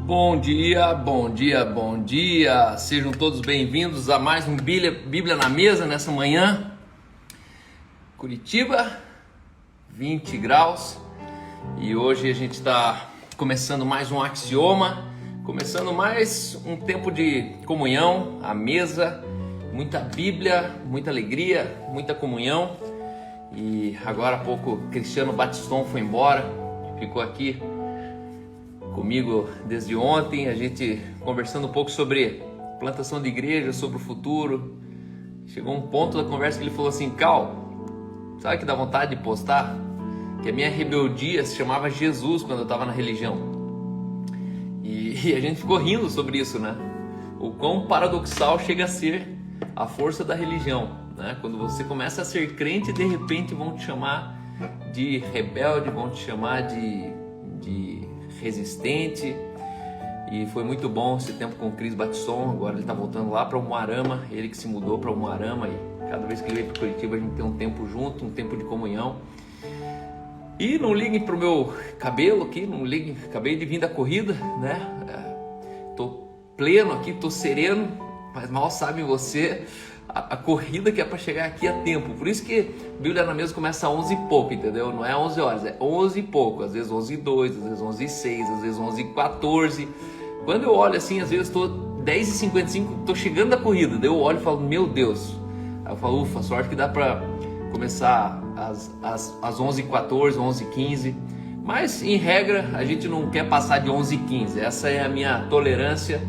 Bom dia, bom dia, bom dia. Sejam todos bem-vindos a mais um Bíblia na Mesa nessa manhã. Curitiba, 20 graus. E hoje a gente está começando mais um axioma, começando mais um tempo de comunhão, à mesa, muita Bíblia, muita alegria, muita comunhão. E agora há pouco Cristiano Batiston foi embora, ficou aqui comigo desde ontem, a gente conversando um pouco sobre plantação de igreja, sobre o futuro. Chegou um ponto da conversa que ele falou assim: Cal, sabe que dá vontade de postar? Que a minha rebeldia se chamava Jesus quando eu estava na religião. E a gente ficou rindo sobre isso, né? O quão paradoxal chega a ser a força da religião, né? Quando você começa a ser crente, de repente vão te chamar de rebelde, vão te chamar de resistente. E foi muito bom esse tempo com o Cris Batiston. Agora ele está voltando lá para Umuarama, ele que se mudou para Umuarama, e cada vez que ele vem para Curitiba a gente tem um tempo junto, um tempo de comunhão. E não liguem para o meu cabelo aqui, não liguem, acabei de vir da corrida, né? Tô pleno aqui, tô sereno, mas mal sabem você a corrida que é para chegar aqui a tempo. Por isso que Bíblia na Mesa começa às 11 e pouco, entendeu? Não é 11 horas, é 11 e pouco. Às vezes 11 e 2, às vezes 11 e 6, às vezes 11 e 14. Quando eu olho assim, às vezes estou 10 e 55, estou chegando da corrida. Daí eu olho e falo, meu Deus. Aí eu falo, ufa, sorte que dá para começar às 11 e 14, 11 e 15. Mas em regra a gente não quer passar de 11 e 15. Essa é a minha tolerância.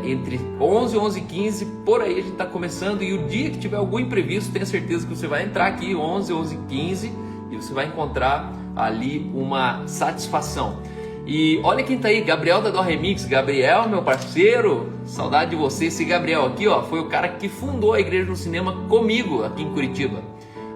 Entre 11 e 11 e 15, por aí a gente está começando. E o dia que tiver algum imprevisto, tenha certeza que você vai entrar aqui 11, 11 e 15 e você vai encontrar ali uma satisfação. E olha quem tá aí, Gabriel da Dó Remix. Gabriel, meu parceiro, saudade de você. Esse Gabriel aqui, ó, foi o cara que fundou a Igreja no Cinema comigo aqui em Curitiba.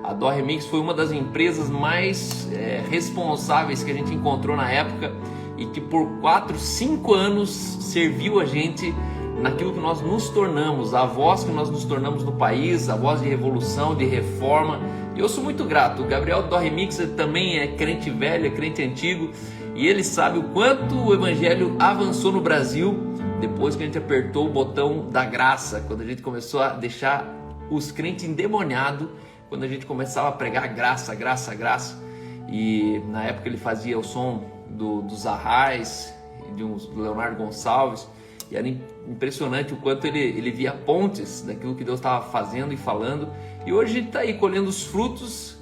A Dó Remix foi uma das empresas mais responsáveis que a gente encontrou na época, e que por 4, 5 anos serviu a gente naquilo que nós nos tornamos, a voz que nós nos tornamos no país, a voz de revolução, de reforma. E eu sou muito grato. O Gabriel do Remix também é crente velho, é crente antigo, e ele sabe o quanto o evangelho avançou no Brasil depois que a gente apertou o botão da graça, quando a gente começou a deixar os crentes endemoniados, quando a gente começava a pregar graça, graça, graça. E na época ele fazia o som dos Arrais, do Leonardo Gonçalves, e era impressionante o quanto ele via pontes daquilo que Deus estava fazendo e falando. E hoje a gente está aí colhendo os frutos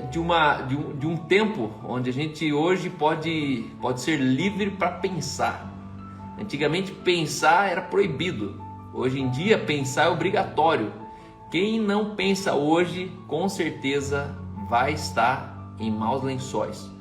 de um tempo onde a gente hoje pode ser livre para pensar. Antigamente pensar era proibido, hoje em dia pensar é obrigatório. Quem não pensa hoje, com certeza vai estar em maus lençóis.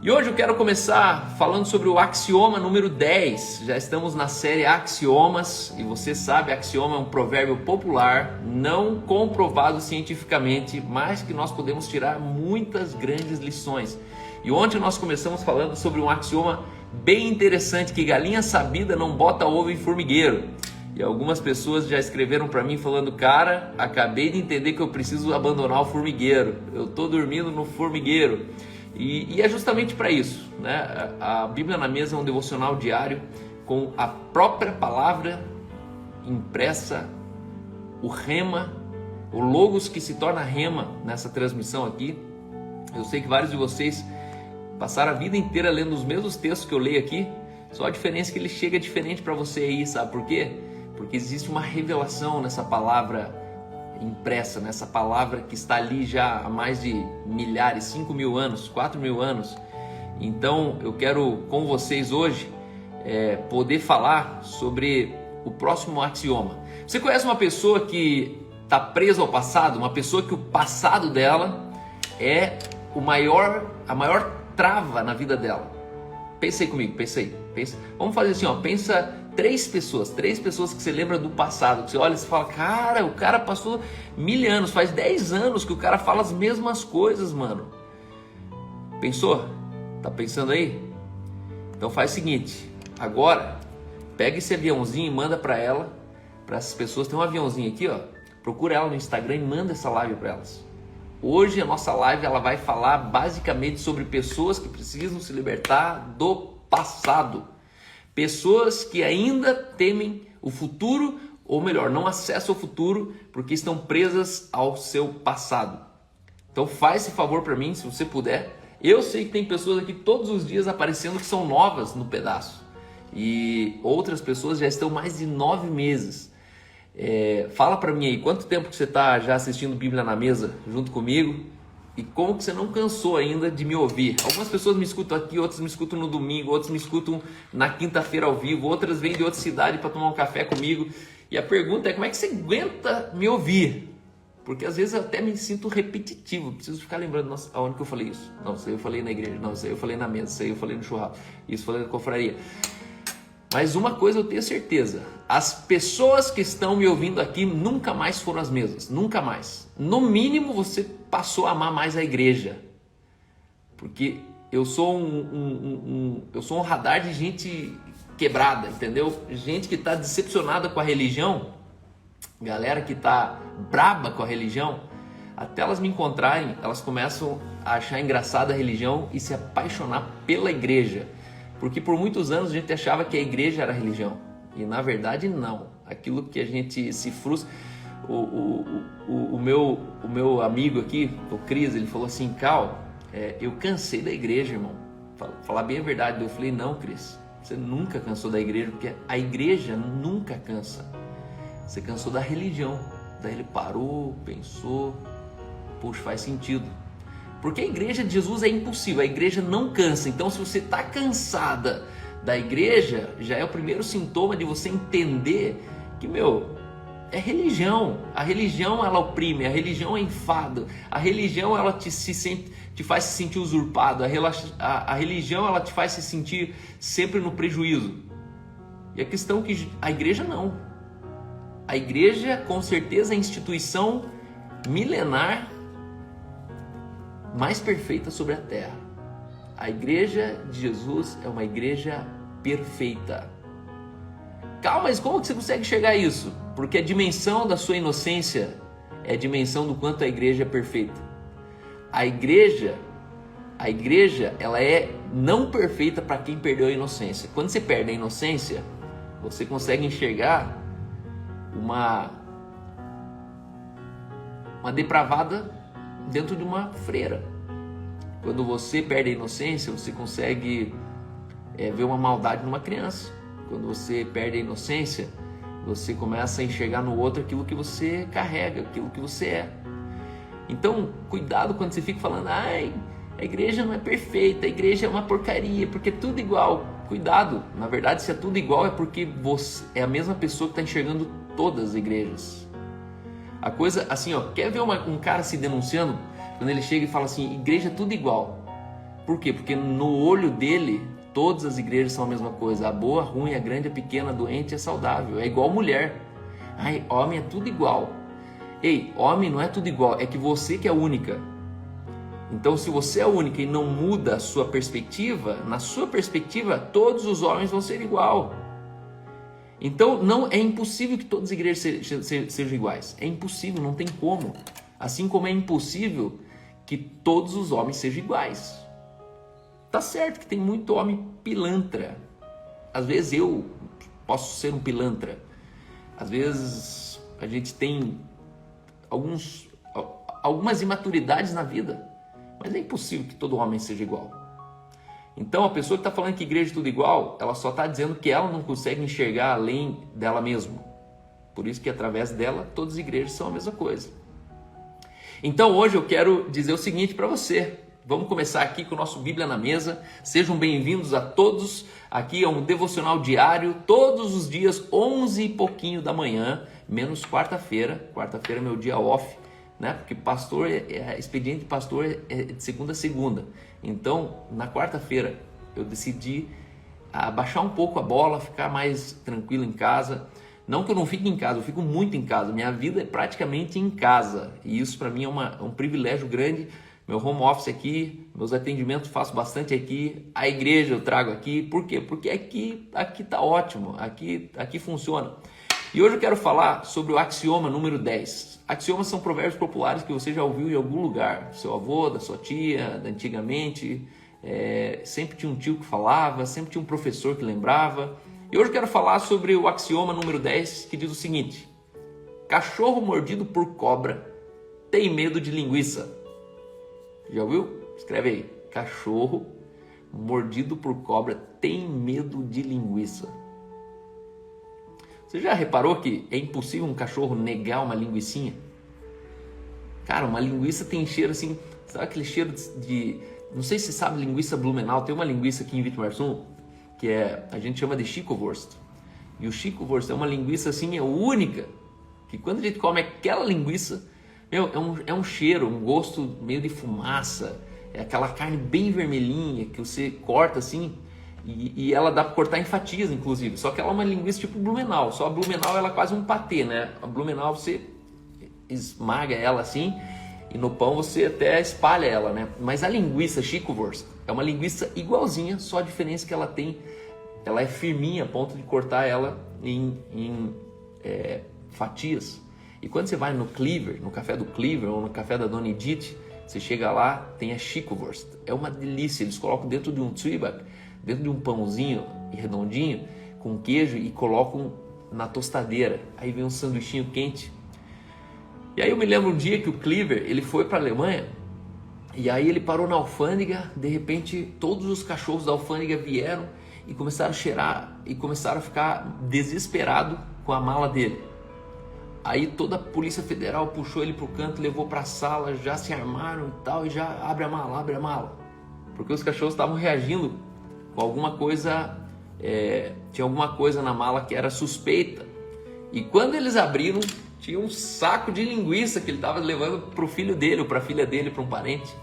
E hoje eu quero começar falando sobre o axioma número 10. Já estamos na série Axiomas, e você sabe, axioma é um provérbio popular, não comprovado cientificamente, mas que nós podemos tirar muitas grandes lições. E ontem nós começamos falando sobre um axioma bem interessante, que galinha sabida não bota ovo em formigueiro. E algumas pessoas já escreveram para mim falando, cara, acabei de entender que eu preciso abandonar o formigueiro, eu estou dormindo no formigueiro. E é justamente para isso, né? A Bíblia na Mesa é um devocional diário com a própria palavra impressa, o rema, o logos que se torna rema nessa transmissão aqui. Eu sei que vários de vocês passaram a vida inteira lendo os mesmos textos que eu leio aqui, só a diferença é que ele chega diferente para você aí, sabe por quê? Porque existe uma revelação nessa palavra impressa, nessa palavra que está ali já há mais de milhares, 5 mil anos, 4 mil anos. Então eu quero com vocês hoje poder falar sobre o próximo axioma. Você conhece uma pessoa que está presa ao passado, uma pessoa que o passado dela é a maior trava na vida dela? Pensa aí comigo, pensa. Vamos fazer assim, ó, pensa três pessoas que você lembra do passado, que você olha e você fala, cara, o cara passou 1000 anos, faz 10 anos que o cara fala as mesmas coisas, mano. Pensou? Tá pensando aí? Então faz o seguinte, agora pega esse aviãozinho e manda para essas pessoas. Tem um aviãozinho aqui, ó, procura ela no Instagram e manda essa live para elas. Hoje a nossa live ela vai falar basicamente sobre pessoas que precisam se libertar do passado. Pessoas que ainda temem o futuro, ou melhor, não acessam o futuro porque estão presas ao seu passado. Então faz esse favor para mim, se você puder. Eu sei que tem pessoas aqui todos os dias aparecendo que são novas no pedaço. E outras pessoas já estão mais de 9 meses. Fala para mim aí, quanto tempo que você está já assistindo Bíblia na Mesa junto comigo? E como que você não cansou ainda de me ouvir? Algumas pessoas me escutam aqui, outras me escutam no domingo, outras me escutam na quinta-feira ao vivo, outras vêm de outra cidade para tomar um café comigo. E a pergunta é, como é que você aguenta me ouvir? Porque às vezes eu até me sinto repetitivo, preciso ficar lembrando, nossa, aonde que eu falei isso? Não, isso aí eu falei na igreja, não, isso aí eu falei na mesa, isso aí eu falei no churrasco, isso eu falei na confraria. Mas uma coisa eu tenho certeza, as pessoas que estão me ouvindo aqui nunca mais foram as mesmas, nunca mais. No mínimo você passou a amar mais a igreja, porque eu sou um radar de gente quebrada, entendeu? Gente que está decepcionada com a religião, galera que está braba com a religião, até elas me encontrarem, elas começam a achar engraçada a religião e se apaixonar pela igreja. Porque por muitos anos a gente achava que a igreja era a religião. E na verdade não. Aquilo que a gente se frustra. O meu amigo aqui, o Cris, ele falou assim, Cal, eu cansei da igreja, irmão. Falar bem a verdade. Eu falei, não, Cris, você nunca cansou da igreja, porque a igreja nunca cansa. Você cansou da religião. Daí ele parou, pensou, puxa, faz sentido. Porque a igreja de Jesus é impossível, a igreja não cansa. Então se você está cansada da igreja, já é o primeiro sintoma de você entender que, é religião. A religião ela oprime, a religião é enfado, a religião ela te faz se sentir usurpado, a religião ela te faz se sentir sempre no prejuízo. E a questão é que a igreja não. A igreja com certeza é a instituição milenar mais perfeita sobre a terra. A igreja de Jesus é uma igreja perfeita. Calma, mas como que você consegue chegar a isso? Porque a dimensão da sua inocência é a dimensão do quanto a igreja é perfeita. A igreja ela é não perfeita para quem perdeu a inocência. Quando você perde a inocência, você consegue enxergar uma depravada dentro de uma freira. Quando você perde a inocência, você consegue ver uma maldade numa criança. Quando você perde a inocência, você começa a enxergar no outro aquilo que você carrega, aquilo que você é. Então, cuidado quando você fica falando, ai, a igreja não é perfeita, a igreja é uma porcaria, porque é tudo igual. Cuidado, na verdade, se é tudo igual é porque você é a mesma pessoa que está enxergando todas as igrejas. A coisa, assim, quer ver um cara se denunciando? Quando ele chega e fala assim, igreja é tudo igual. Por quê? Porque no olho dele, todas as igrejas são a mesma coisa. A boa, a ruim, a grande, a pequena, a doente, a saudável. É igual mulher. Ai, homem é tudo igual. Ei, homem não é tudo igual, é que você que é única. Então, se você é única e não muda a sua perspectiva, na sua perspectiva, todos os homens vão ser igual. Então, não é impossível que todas as igrejas sejam iguais. É impossível, não tem como. Assim como é impossível que todos os homens sejam iguais. Tá certo que tem muito homem pilantra. Às vezes eu posso ser um pilantra. Às vezes a gente tem algumas imaturidades na vida. Mas é impossível que todo homem seja igual. Então a pessoa que está falando que igreja é tudo igual, ela só está dizendo que ela não consegue enxergar além dela mesma. Por isso que através dela todas as igrejas são a mesma coisa. Então hoje eu quero dizer o seguinte para você. Vamos começar aqui com o nosso Bíblia na Mesa. Sejam bem-vindos a todos. Aqui é um devocional diário, todos os dias, 11 e pouquinho da manhã, menos quarta-feira. Quarta-feira é meu dia off, né? Porque pastor, expediente de pastor é de segunda a segunda. Então, na quarta-feira, eu decidi abaixar um pouco a bola, ficar mais tranquilo em casa. Não que eu não fique em casa, eu fico muito em casa. Minha vida é praticamente em casa. E isso para mim é um privilégio grande. Meu home office aqui, meus atendimentos faço bastante aqui. A igreja eu trago aqui. Por quê? Porque aqui tá ótimo, aqui funciona. E hoje eu quero falar sobre o axioma número 10. Axiomas são provérbios populares que você já ouviu em algum lugar. Do seu avô, da sua tia, da antigamente. Sempre tinha um tio que falava, sempre tinha um professor que lembrava. E hoje eu quero falar sobre o axioma número 10, que diz o seguinte: cachorro mordido por cobra tem medo de linguiça. Já ouviu? Escreve aí. Cachorro mordido por cobra tem medo de linguiça. Você já reparou que é impossível um cachorro negar uma linguicinha? Cara, uma linguiça tem cheiro assim, sabe aquele cheiro de... Não sei se você sabe linguiça Blumenau, tem uma linguiça aqui em Witmarsum, que a gente chama de Schicklwurst. E o Schicklwurst é uma linguiça assim, é única, que quando a gente come aquela linguiça, meu, é um cheiro, um gosto meio de fumaça, é aquela carne bem vermelhinha que você corta assim, e ela dá para cortar em fatias, inclusive. Só que ela é uma linguiça tipo Blumenau. Só a Blumenau ela é quase um patê, né? A Blumenau você esmaga ela assim e no pão você até espalha ela, né? Mas a linguiça Schicklwurst é uma linguiça igualzinha, só a diferença que ela tem, ela é firminha a ponto de cortar ela em fatias. E quando você vai no Cleaver, no café do Cleaver ou no café da Dona Edith, você chega lá, tem a Schicklwurst. É uma delícia, eles colocam dentro de um Zwieback, dentro de um pãozinho redondinho, com queijo e colocam na tostadeira. Aí vem um sanduichinho quente. E aí eu me lembro um dia que o Cleaver, ele foi para a Alemanha, e aí ele parou na alfândega, de repente todos os cachorros da alfândega vieram e começaram a cheirar e começaram a ficar desesperados com a mala dele. Aí toda a Polícia Federal puxou ele pro canto, levou para a sala, já se armaram e tal, e já abre a mala. Porque os cachorros estavam reagindo com alguma coisa, tinha alguma coisa na mala que era suspeita. E quando eles abriram, tinha um saco de linguiça que ele estava levando para o filho dele, ou para a filha dele, para um parente.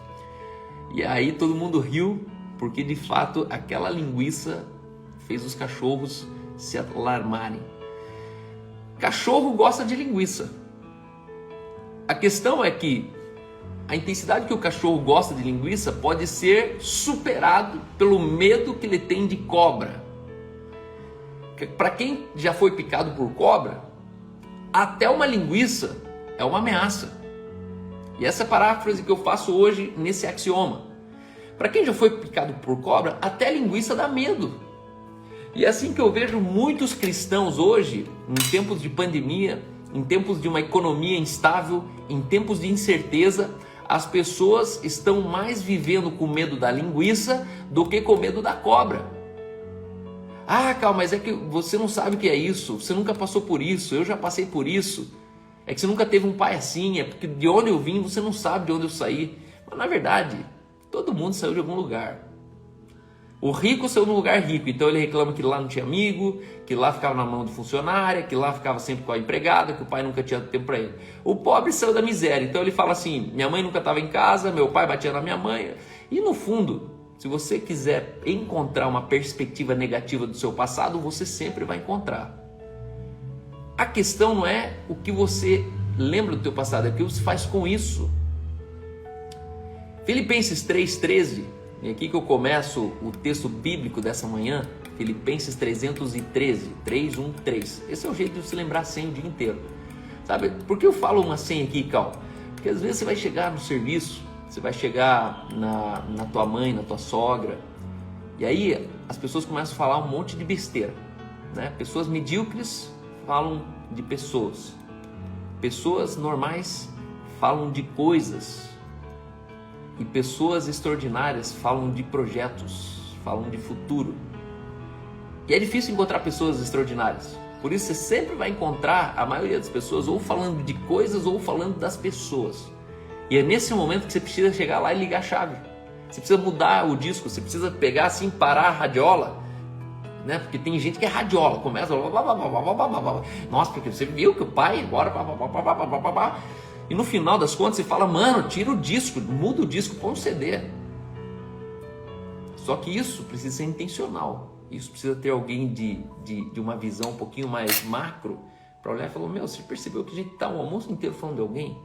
E aí todo mundo riu, porque de fato aquela linguiça fez os cachorros se alarmarem. Cachorro gosta de linguiça. A questão é que a intensidade que o cachorro gosta de linguiça pode ser superado pelo medo que ele tem de cobra. Para quem já foi picado por cobra, até uma linguiça é uma ameaça. E essa é a paráfrase que eu faço hoje nesse axioma. Para quem já foi picado por cobra, até linguiça dá medo. E é assim que eu vejo muitos cristãos hoje, em tempos de pandemia, em tempos de uma economia instável, em tempos de incerteza, as pessoas estão mais vivendo com medo da linguiça do que com medo da cobra. Ah, Cal, mas é que você não sabe o que é isso, você nunca passou por isso, eu já passei por isso. É que você nunca teve um pai assim, é porque de onde eu vim você não sabe de onde eu saí. Mas na verdade, todo mundo saiu de algum lugar. O rico saiu de um lugar rico, então ele reclama que lá não tinha amigo, que lá ficava na mão de funcionária, que lá ficava sempre com a empregada, que o pai nunca tinha tempo para ele. O pobre saiu da miséria, então ele fala assim, minha mãe nunca estava em casa, meu pai batia na minha mãe. E no fundo, se você quiser encontrar uma perspectiva negativa do seu passado, você sempre vai encontrar. A questão não é o que você lembra do teu passado, é o que você faz com isso. Filipenses 3,13, e aqui que eu começo o texto bíblico dessa manhã, Filipenses 313, 3:1-3. Esse é o jeito de se lembrar a senha o dia inteiro. Sabe, por que eu falo uma senha aqui, Cal? Porque às vezes você vai chegar no serviço, você vai chegar na tua mãe, na tua sogra, e aí as pessoas começam a falar um monte de besteira, né? Pessoas medíocres falam de pessoas, pessoas normais falam de coisas, e pessoas extraordinárias falam de projetos, falam de futuro. E é difícil encontrar pessoas extraordinárias. Por isso você sempre vai encontrar a maioria das pessoas ou falando de coisas ou falando das pessoas. E é nesse momento que você precisa chegar lá e ligar a chave. Você precisa mudar o disco, você precisa pegar assim, parar a radiola, né? Porque tem gente que é radiola, começa... Nossa, porque você viu que o pai agora... E no final das contas você fala, mano, tira o disco, muda o disco, põe um CD. Só que isso precisa ser intencional. Isso precisa ter alguém de uma visão um pouquinho mais macro para olhar e falar, meu, você percebeu que a gente está o almoço inteiro falando de alguém?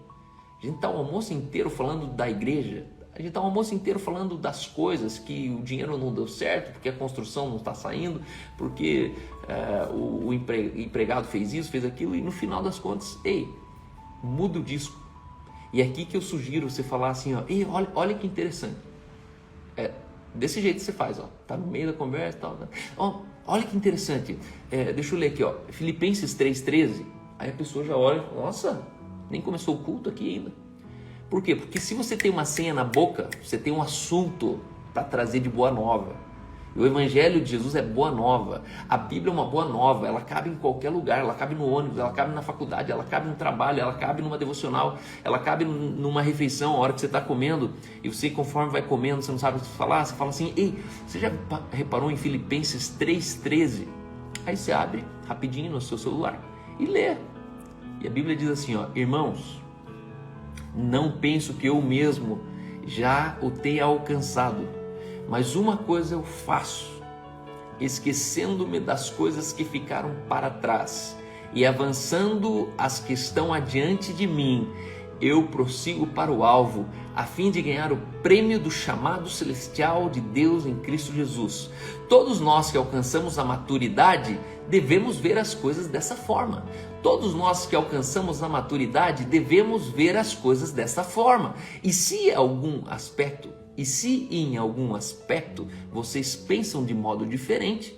A gente está o almoço inteiro falando da igreja? A gente está o almoço inteiro falando das coisas, que o dinheiro não deu certo, porque a construção não está saindo, porque o empregado fez isso, fez aquilo, e no final das contas, ei, muda o disco. E é aqui que eu sugiro você falar assim, ó, ei, olha que interessante. Desse jeito você faz, ó, tá no meio da conversa e tal. Olha que interessante. Deixa eu ler aqui, ó. Filipenses 3,13. Aí a pessoa já olha e fala, nossa, nem começou o culto aqui ainda. Por quê? Porque se você tem uma senha na boca, você tem um assunto para trazer de boa nova. O Evangelho de Jesus é boa nova. A Bíblia é uma boa nova. Ela cabe em qualquer lugar. Ela cabe no ônibus, ela cabe na faculdade, ela cabe no trabalho, ela cabe numa devocional, ela cabe numa refeição, a hora que você está comendo. E você, conforme vai comendo, você não sabe o que falar, você fala assim, ei, você já reparou em Filipenses 3,13? Aí você abre rapidinho no seu celular e lê. E a Bíblia diz assim, ó, irmãos, não penso que eu mesmo já o tenha alcançado, mas uma coisa eu faço, esquecendo-me das coisas que ficaram para trás e avançando as que estão adiante de mim, eu prossigo para o alvo, a fim de ganhar o prêmio do chamado celestial de Deus em Cristo Jesus. Todos nós que alcançamos a maturidade devemos ver as coisas dessa forma. Todos nós que alcançamos a maturidade devemos ver as coisas dessa forma. E se em algum aspecto vocês pensam de modo diferente,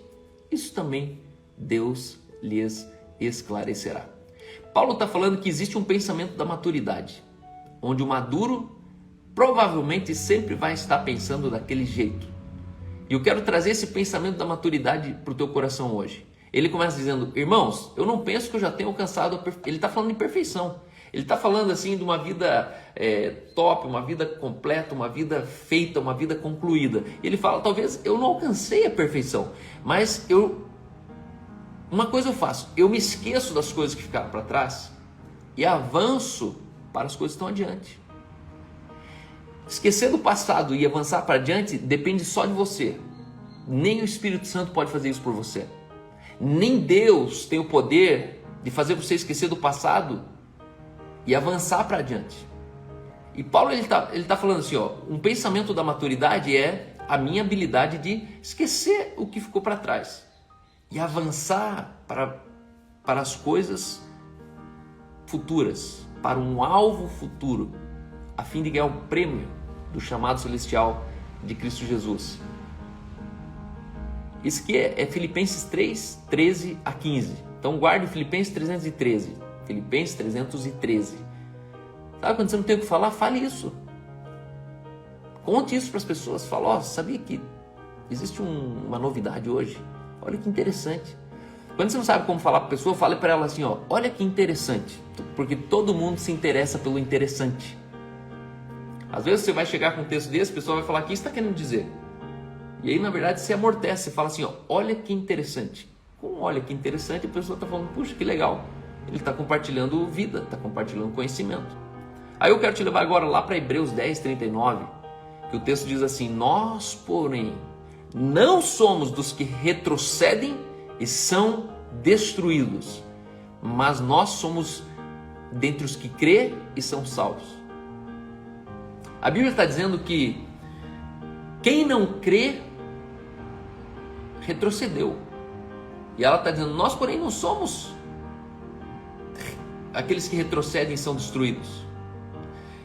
isso também Deus lhes esclarecerá. Paulo está falando que existe um pensamento da maturidade, onde o maduro provavelmente sempre vai estar pensando daquele jeito. E eu quero trazer esse pensamento da maturidade para o teu coração hoje. Ele começa dizendo, irmãos, eu não penso que eu já tenho alcançado a perfeição. Ele está falando de perfeição. Ele está falando assim de uma vida top, uma vida completa, uma vida feita, uma vida concluída. Ele fala, talvez eu não alcancei a perfeição, mas uma coisa eu faço, eu me esqueço das coisas que ficaram para trás e avanço para as coisas que estão adiante. Esquecer do passado e avançar para adiante depende só de você. Nem o Espírito Santo pode fazer isso por você. Nem Deus tem o poder de fazer você esquecer do passado e avançar para adiante. E Paulo ele tá falando assim, ó, um pensamento da maturidade é a minha habilidade de esquecer o que ficou para trás e avançar para as coisas futuras, para um alvo futuro, a fim de ganhar o prêmio do chamado celestial de Cristo Jesus. Isso aqui é Filipenses 3, 13 a 15. Então guarde Filipenses 313. Filipenses 313. Sabe quando você não tem o que falar? Fale isso. Conte isso para as pessoas. Fala, ó, sabia que existe uma novidade hoje? Olha que interessante. Quando você não sabe como falar para a pessoa, fale para ela assim, ó, olha que interessante. Porque todo mundo se interessa pelo interessante. Às vezes você vai chegar com um texto desse, a pessoa vai falar, o que você está querendo dizer? E aí, na verdade, você amortece, você fala assim, ó, olha que interessante. Com olha que interessante, a pessoa está falando, puxa, que legal. Ele está compartilhando vida, está compartilhando conhecimento. Aí eu quero te levar agora lá para Hebreus 10, 39, que o texto diz assim, nós, porém, não somos dos que retrocedem e são destruídos, mas nós somos dentre os que crê e são salvos. A Bíblia está dizendo que quem não crê retrocedeu. E ela está dizendo, nós porém não somos aqueles que retrocedem e são destruídos.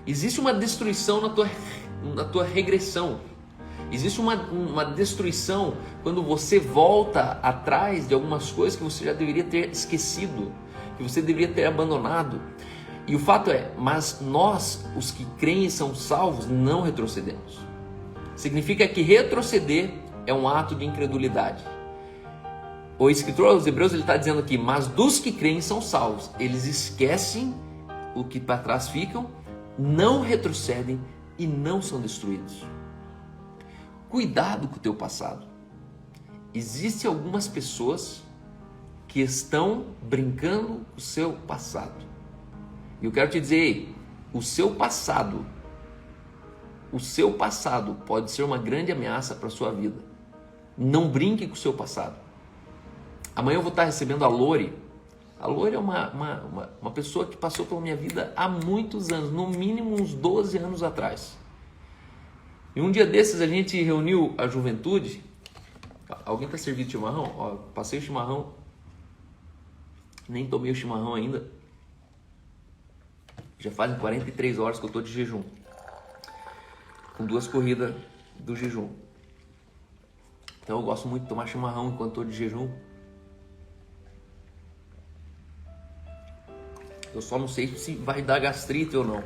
Existe uma destruição na tua regressão. Existe uma destruição quando você volta atrás de algumas coisas que você já deveria ter esquecido, que você deveria ter abandonado. E o fato é, mas nós, os que creem e são salvos, não retrocedemos. Significa que retroceder é um ato de incredulidade. O escritor aos Hebreus ele está dizendo aqui, mas dos que creem são salvos. Eles esquecem o que para trás ficam, não retrocedem e não são destruídos. Cuidado com o teu passado. Existem algumas pessoas que estão brincando com o seu passado. E eu quero te dizer, o seu passado pode ser uma grande ameaça para a sua vida. Não brinque com o seu passado. Amanhã eu vou estar recebendo a Lori. A Lori é uma pessoa que passou pela minha vida há muitos anos, no mínimo uns 12 anos atrás. E um dia desses a gente reuniu a juventude. Alguém está servindo chimarrão? Ó, passei o chimarrão, nem tomei o chimarrão ainda. Já fazem 43 horas que eu estou de jejum, com 2 corridas do jejum. Então eu gosto muito de tomar chimarrão enquanto estou de jejum. Eu só não sei se vai dar gastrite ou não.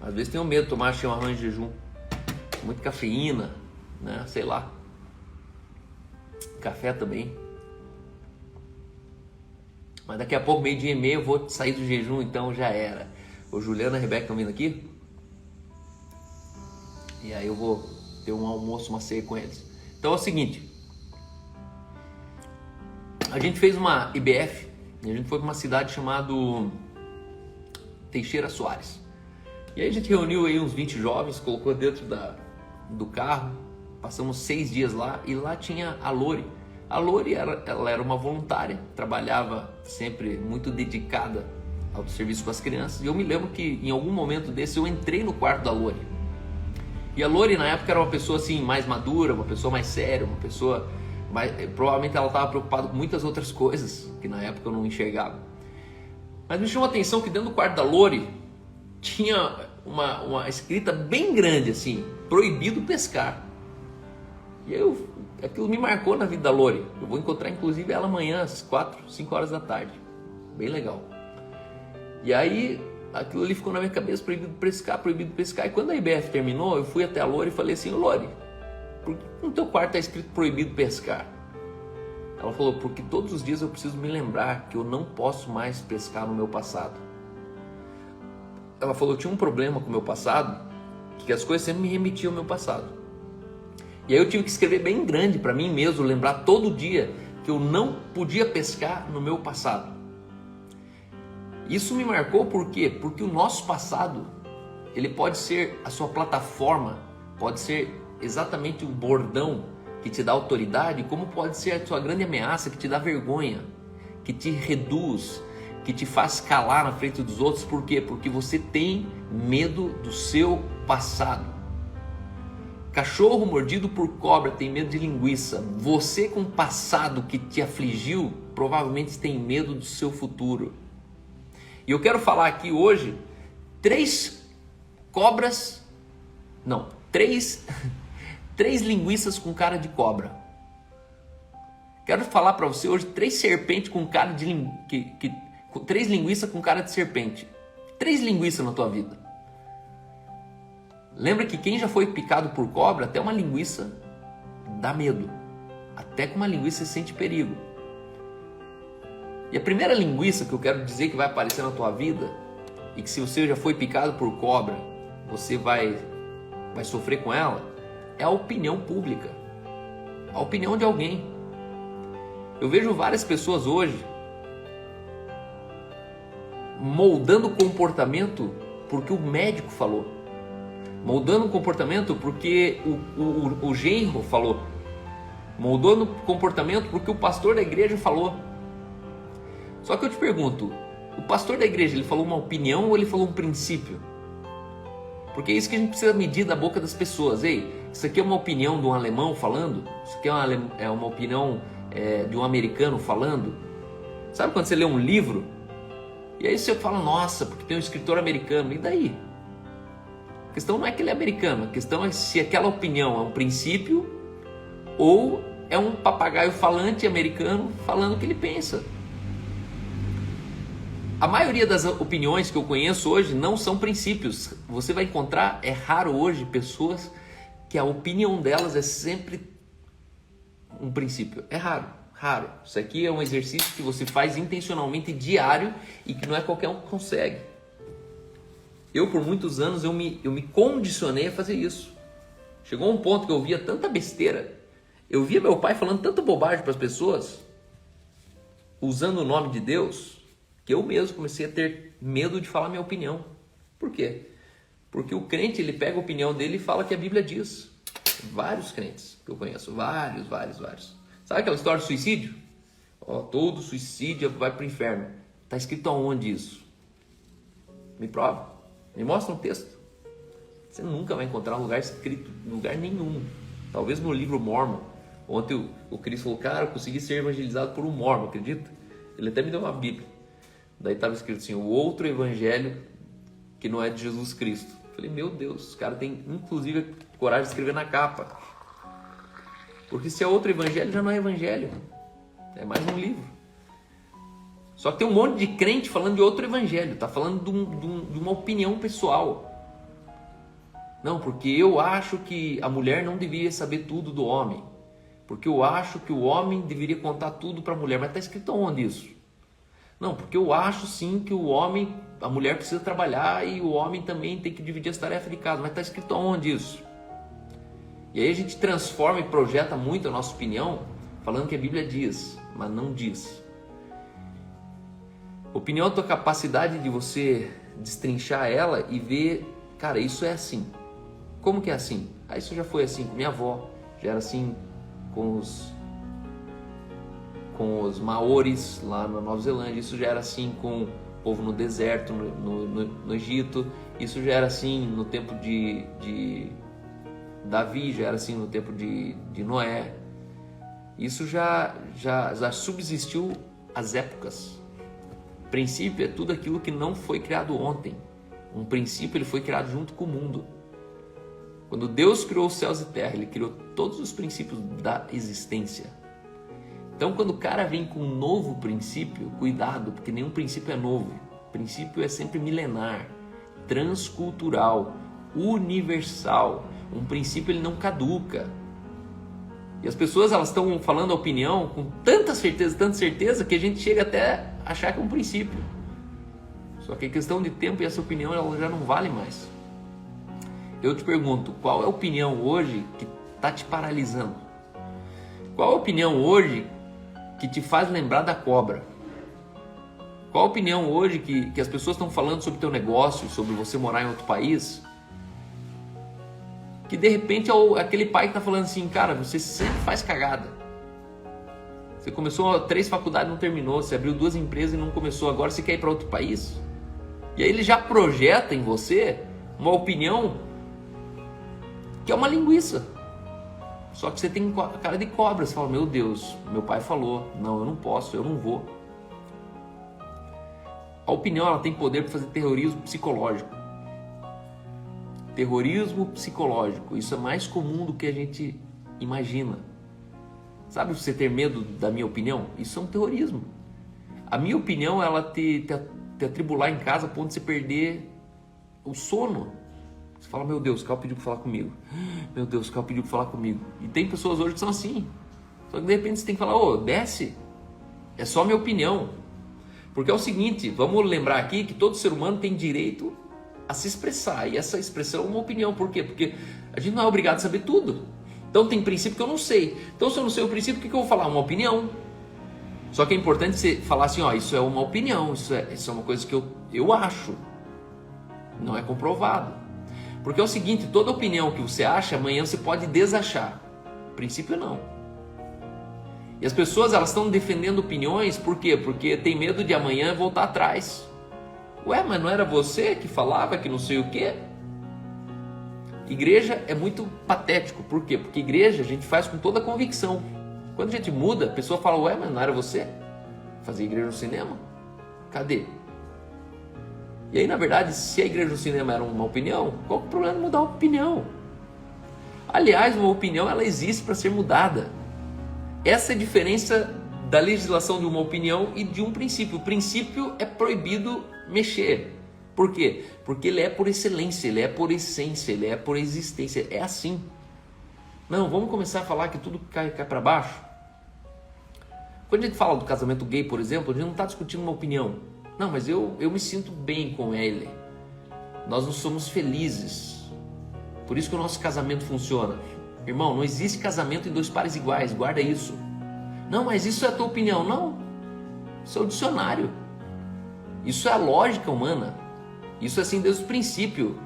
Às vezes tenho medo de tomar chimarrão em jejum. Muita cafeína, né? Sei lá. Café também. Mas daqui a pouco, 12:30, eu vou sair do jejum, então já era. O Juliana e a Rebeca estão vindo aqui. E aí eu vou ter um almoço, uma ceia com eles. Então é o seguinte. A gente fez uma IBF. E a gente foi para uma cidade chamada Teixeira Soares. E aí a gente reuniu aí uns 20 jovens, colocou dentro do carro. Passamos 6 dias lá e lá tinha a Lori. A Lori ela era uma voluntária, trabalhava sempre muito dedicada ao serviço com as crianças. E eu me lembro que em algum momento desse eu entrei no quarto da Lori. E a Lori na época era uma pessoa assim mais madura, uma pessoa mais séria, uma pessoa mais, provavelmente ela estava preocupada com muitas outras coisas que na época eu não enxergava. Mas me chamou a atenção que dentro do quarto da Lori tinha uma escrita bem grande assim, proibido pescar. E aquilo me marcou na vida da Lori. Eu vou encontrar inclusive ela amanhã às 4, 5 horas da tarde. Bem legal. E aí aquilo ali ficou na minha cabeça, proibido pescar, proibido pescar. E quando a IBF terminou, eu fui até a Lori e falei assim: Lori, por que no teu quarto está escrito proibido pescar? Ela falou: porque todos os dias eu preciso me lembrar que eu não posso mais pescar no meu passado. Ela falou: eu tinha um problema com o meu passado, que as coisas sempre me remetiam ao meu passado. E aí eu tive que escrever bem grande para mim mesmo, lembrar todo dia que eu não podia pescar no meu passado. Isso me marcou por quê? Porque o nosso passado, ele pode ser a sua plataforma, pode ser exatamente o bordão que te dá autoridade, como pode ser a sua grande ameaça que te dá vergonha, que te reduz, que te faz calar na frente dos outros. Por quê? Porque você tem medo do seu passado. Cachorro mordido por cobra tem medo de linguiça. Você com o passado que te afligiu, provavelmente tem medo do seu futuro. E eu quero falar aqui hoje três linguiças com cara de cobra. Quero falar para você hoje 3 serpentes com cara de 3 linguiças com cara de serpente. 3 linguiças na tua vida. Lembra que quem já foi picado por cobra, até uma linguiça dá medo. Até com uma linguiça você sente perigo. E a primeira linguiça que eu quero dizer que vai aparecer na tua vida, e que se você já foi picado por cobra, você vai sofrer com ela, é a opinião pública. A opinião de alguém. Eu vejo várias pessoas hoje moldando o comportamento porque o médico falou. Moldando o comportamento porque o genro falou. Moldando o comportamento porque o pastor da igreja falou. Só que eu te pergunto, o pastor da igreja, ele falou uma opinião ou ele falou um princípio? Porque é isso que a gente precisa medir da boca das pessoas. Ei, isso aqui é uma opinião de um alemão falando? Isso aqui é uma opinião de um americano falando? Sabe quando você lê um livro e aí você fala, nossa, porque tem um escritor americano, e daí? A questão não é que ele é americano, a questão é se aquela opinião é um princípio ou é um papagaio falante americano falando o que ele pensa. A maioria das opiniões que eu conheço hoje não são princípios. Você vai encontrar, é raro hoje, pessoas que a opinião delas é sempre um princípio. É raro, raro. Isso aqui é um exercício que você faz intencionalmente diário e que não é qualquer um que consegue. Eu, por muitos anos, eu me condicionei a fazer isso. Chegou um ponto que eu via tanta besteira. Eu via meu pai falando tanta bobagem para as pessoas, usando o nome de Deus, que eu mesmo comecei a ter medo de falar minha opinião. Por quê? Porque o crente, ele pega a opinião dele e fala que a Bíblia diz. Vários crentes que eu conheço, vários. Sabe aquela história do suicídio? Todo suicídio vai para o inferno. Está escrito aonde isso? Me prova. Me mostra um texto. Você nunca vai encontrar um lugar escrito, em lugar nenhum. Talvez no livro Mormon. Ontem o Cris falou, cara, eu consegui ser evangelizado por um Mormon, acredita? Ele até me deu uma Bíblia. Daí estava escrito assim, o outro evangelho que não é de Jesus Cristo. Eu falei, meu Deus, os caras têm inclusive coragem de escrever na capa. Porque se é outro evangelho, já não é evangelho. É mais um livro. Só que tem um monte de crente falando de outro evangelho. Está falando de uma opinião pessoal. Não, porque eu acho que a mulher não deveria saber tudo do homem. Porque eu acho que o homem deveria contar tudo para a mulher. Mas está escrito onde isso? Não, porque eu acho sim que o homem, a mulher precisa trabalhar e o homem também tem que dividir as tarefas de casa. Mas está escrito onde isso? E aí a gente transforma e projeta muito a nossa opinião, falando que a Bíblia diz, mas não diz. Opinião é a tua capacidade de você destrinchar ela e ver, cara, isso é assim. Como que é assim? Ah, isso já foi assim com minha avó, já era assim com os maoris lá na Nova Zelândia, isso já era assim com o povo no deserto, no Egito, isso já era assim no tempo de Davi, já era assim no tempo de Noé. Isso já subsistiu às épocas. Princípio é tudo aquilo que não foi criado ontem. Um princípio ele foi criado junto com o mundo. Quando Deus criou os céus e terra, Ele criou todos os princípios da existência. Então, quando o cara vem com um novo princípio, cuidado, porque nenhum princípio é novo. Princípio é sempre milenar, transcultural, universal. Um princípio ele não caduca. E as pessoas elas estão falando a opinião com tanta certeza, que a gente chega até a achar que é um princípio. Só que é questão de tempo e essa opinião ela já não vale mais. Eu te pergunto, qual é a opinião hoje que está te paralisando? Qual é a opinião hoje que te faz lembrar da cobra? Qual a opinião hoje que as pessoas estão falando sobre o teu negócio, sobre você morar em outro país? Que de repente é aquele pai que está falando assim, cara, você sempre faz cagada. Você começou 3 faculdades e não terminou, você abriu 2 empresas e não começou, agora você quer ir para outro país? E aí ele já projeta em você uma opinião que é uma linguiça. Só que você tem a cara de cobra, você fala, meu Deus, meu pai falou, não, eu não posso, eu não vou. A opinião ela tem poder para fazer terrorismo psicológico. Terrorismo psicológico, isso é mais comum do que a gente imagina. Sabe você ter medo da minha opinião? Isso é um terrorismo. A minha opinião, ela te atribular em casa a ponto de você perder o sono. Você fala, meu Deus, o Cal pediu para falar comigo. Meu Deus, o Cal pediu para falar comigo. E tem pessoas hoje que são assim. Só que de repente você tem que falar, ô, desce. É só minha opinião. Porque é o seguinte, vamos lembrar aqui que todo ser humano tem direito a se expressar. E essa expressão é uma opinião. Por quê? Porque a gente não é obrigado a saber tudo. Então tem princípio que eu não sei. Então se eu não sei o princípio, o que eu vou falar? Uma opinião. Só que é importante você falar assim, ó, isso é uma opinião, isso é uma coisa que eu acho. Não é comprovado. Porque é o seguinte, toda opinião que você acha, amanhã você pode desachar. Princípio não. E as pessoas elas estão defendendo opiniões, por quê? Porque tem medo de amanhã voltar atrás. Ué, mas não era você que falava que não sei o quê? Igreja é muito patético, por quê? Porque igreja a gente faz com toda a convicção. Quando a gente muda, a pessoa fala, ué, mas não era você? Fazer igreja no cinema? Cadê? E aí, na verdade, se a igreja no cinema era uma opinião, qual que é o problema de mudar a opinião? Aliás, uma opinião ela existe para ser mudada. Essa é a diferença da legislação de uma opinião e de um princípio. O princípio é proibido mexer. Por quê? Porque ele é por excelência, ele é por essência, ele é por existência. É assim. Não, vamos começar a falar que tudo cai para baixo? Quando a gente fala do casamento gay, por exemplo, a gente não está discutindo uma opinião. Não, mas eu me sinto bem com ele. Nós não somos felizes. Por isso que o nosso casamento funciona. Irmão, não existe casamento em 2 pares iguais, guarda isso. Não, mas isso é a tua opinião. Não, isso é o dicionário. Isso é a lógica humana. Isso é assim desde o princípio.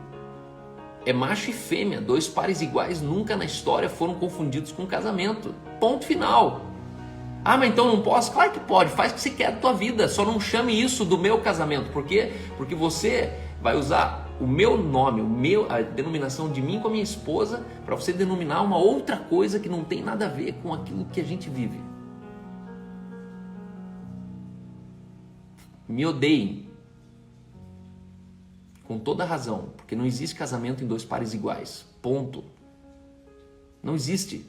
É macho e fêmea, 2 pares iguais nunca na história foram confundidos com casamento. Ponto final. Ah, mas então não posso? Claro que pode, faz o que você quer da tua vida, só não chame isso do meu casamento. Por quê? Porque você vai usar o meu nome, a denominação de mim com a minha esposa, para você denominar uma outra coisa que não tem nada a ver com aquilo que a gente vive. Me odeiem. Com toda razão, porque não existe casamento em 2 pares iguais. Ponto. Não existe.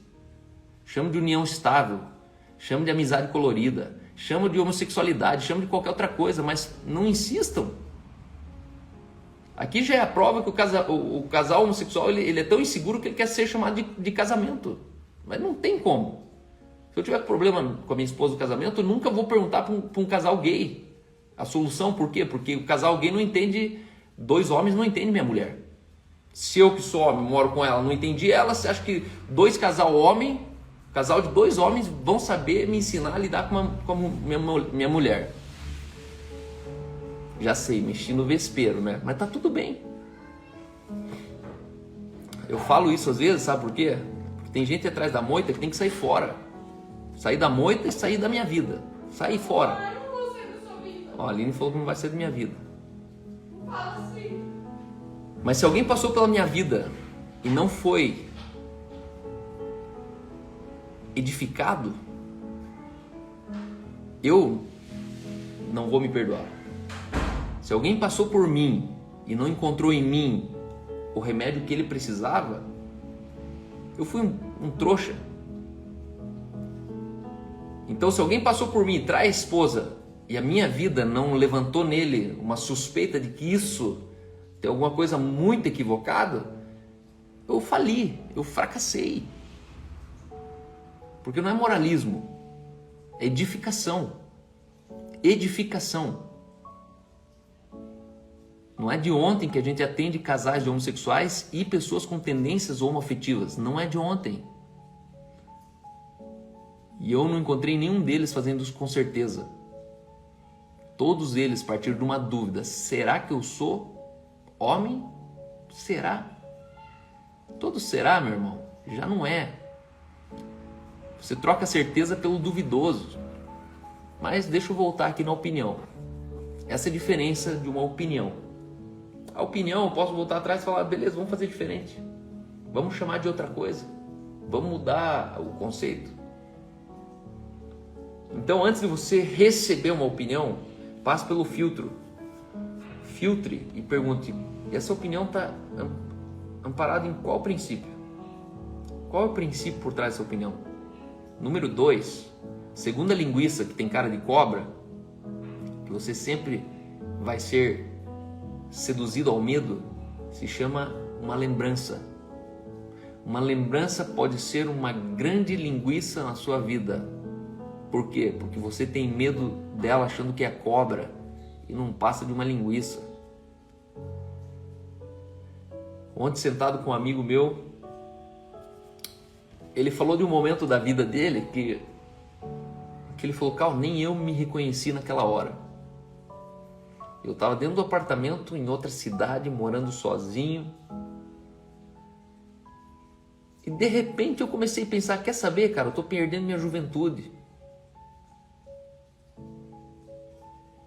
chama de união estável, chama de amizade colorida, chama de homossexualidade, chama de qualquer outra coisa, mas não insistam. Aqui já é a prova que o casal homossexual ele é tão inseguro que ele quer ser chamado de casamento. Mas não tem como. Se eu tiver problema com a minha esposa no casamento, eu nunca vou perguntar para um casal gay a solução. Por quê? Porque o casal gay não entende, dois homens não entendem minha mulher. Se eu que sou homem, moro com ela, não entendi ela, você acha que casal de dois homens vão saber me ensinar a lidar com a minha mulher? Já sei, mexi no vespeiro, né? Mas tá tudo bem. Eu falo isso às vezes, sabe por quê? Porque tem gente atrás da moita que tem que sair fora. Sair da moita e sair da minha vida. Sair fora. Eu não vou sair da sua vida. Ó, a Aline falou que não vai sair da minha vida. Não fala assim. Mas se alguém passou pela minha vida e não foi edificado, eu não vou me perdoar. Se alguém passou por mim e não encontrou em mim o remédio que ele precisava, eu fui um trouxa. Então, se alguém passou por mim e trai a esposa e a minha vida não levantou nele uma suspeita de que isso tem alguma coisa muito equivocada, eu fali, eu fracassei. Porque não é moralismo, é edificação. Edificação. Não é de ontem que a gente atende casais de homossexuais e pessoas com tendências homoafetivas. Não é de ontem. E eu não encontrei nenhum deles fazendo isso com certeza. Todos eles partiram de uma dúvida: será que eu sou homem? Será? Todo será, meu irmão? Já não é. Você troca a certeza pelo duvidoso. Mas deixa eu voltar aqui na opinião. Essa é a diferença de uma opinião. A opinião, eu posso voltar atrás e falar: beleza, vamos fazer diferente. Vamos chamar de outra coisa. Vamos mudar o conceito. Então, antes de você receber uma opinião, passe pelo filtro. Filtre e pergunte: essa opinião está amparada em qual princípio? Qual é o princípio por trás dessa opinião? Número 2, segunda linguiça que tem cara de cobra, que você sempre vai ser seduzido ao medo, se chama uma lembrança. Uma lembrança pode ser uma grande linguiça na sua vida. Por quê? Porque você tem medo dela achando que é cobra e não passa de uma linguiça. Ontem, sentado com um amigo meu, ele falou de um momento da vida dele que ele falou: Cal, nem eu me reconheci naquela hora. Eu estava dentro do apartamento em outra cidade, morando sozinho. E de repente eu comecei a pensar: quer saber, cara, eu estou perdendo minha juventude.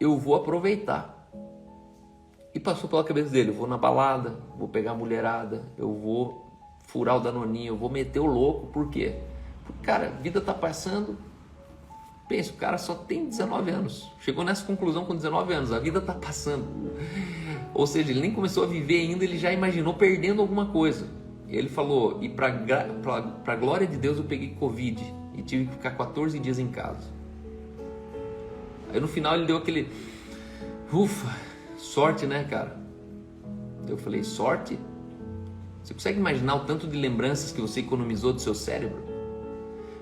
Eu vou aproveitar. E passou pela cabeça dele: eu vou na balada, vou pegar a mulherada, eu vou furar o danoninho, eu vou meter o louco. Por quê? Porque, cara, a vida tá passando. Pensa, o cara só tem 19 anos. Chegou nessa conclusão com 19 anos, a vida tá passando. Ou seja, ele nem começou a viver ainda, ele já imaginou perdendo alguma coisa. E ele falou: e pra glória de Deus eu peguei Covid e tive que ficar 14 dias em casa. Aí no final ele deu aquele: ufa, sorte, né, cara? Eu falei: sorte? Você consegue imaginar o tanto de lembranças que você economizou do seu cérebro?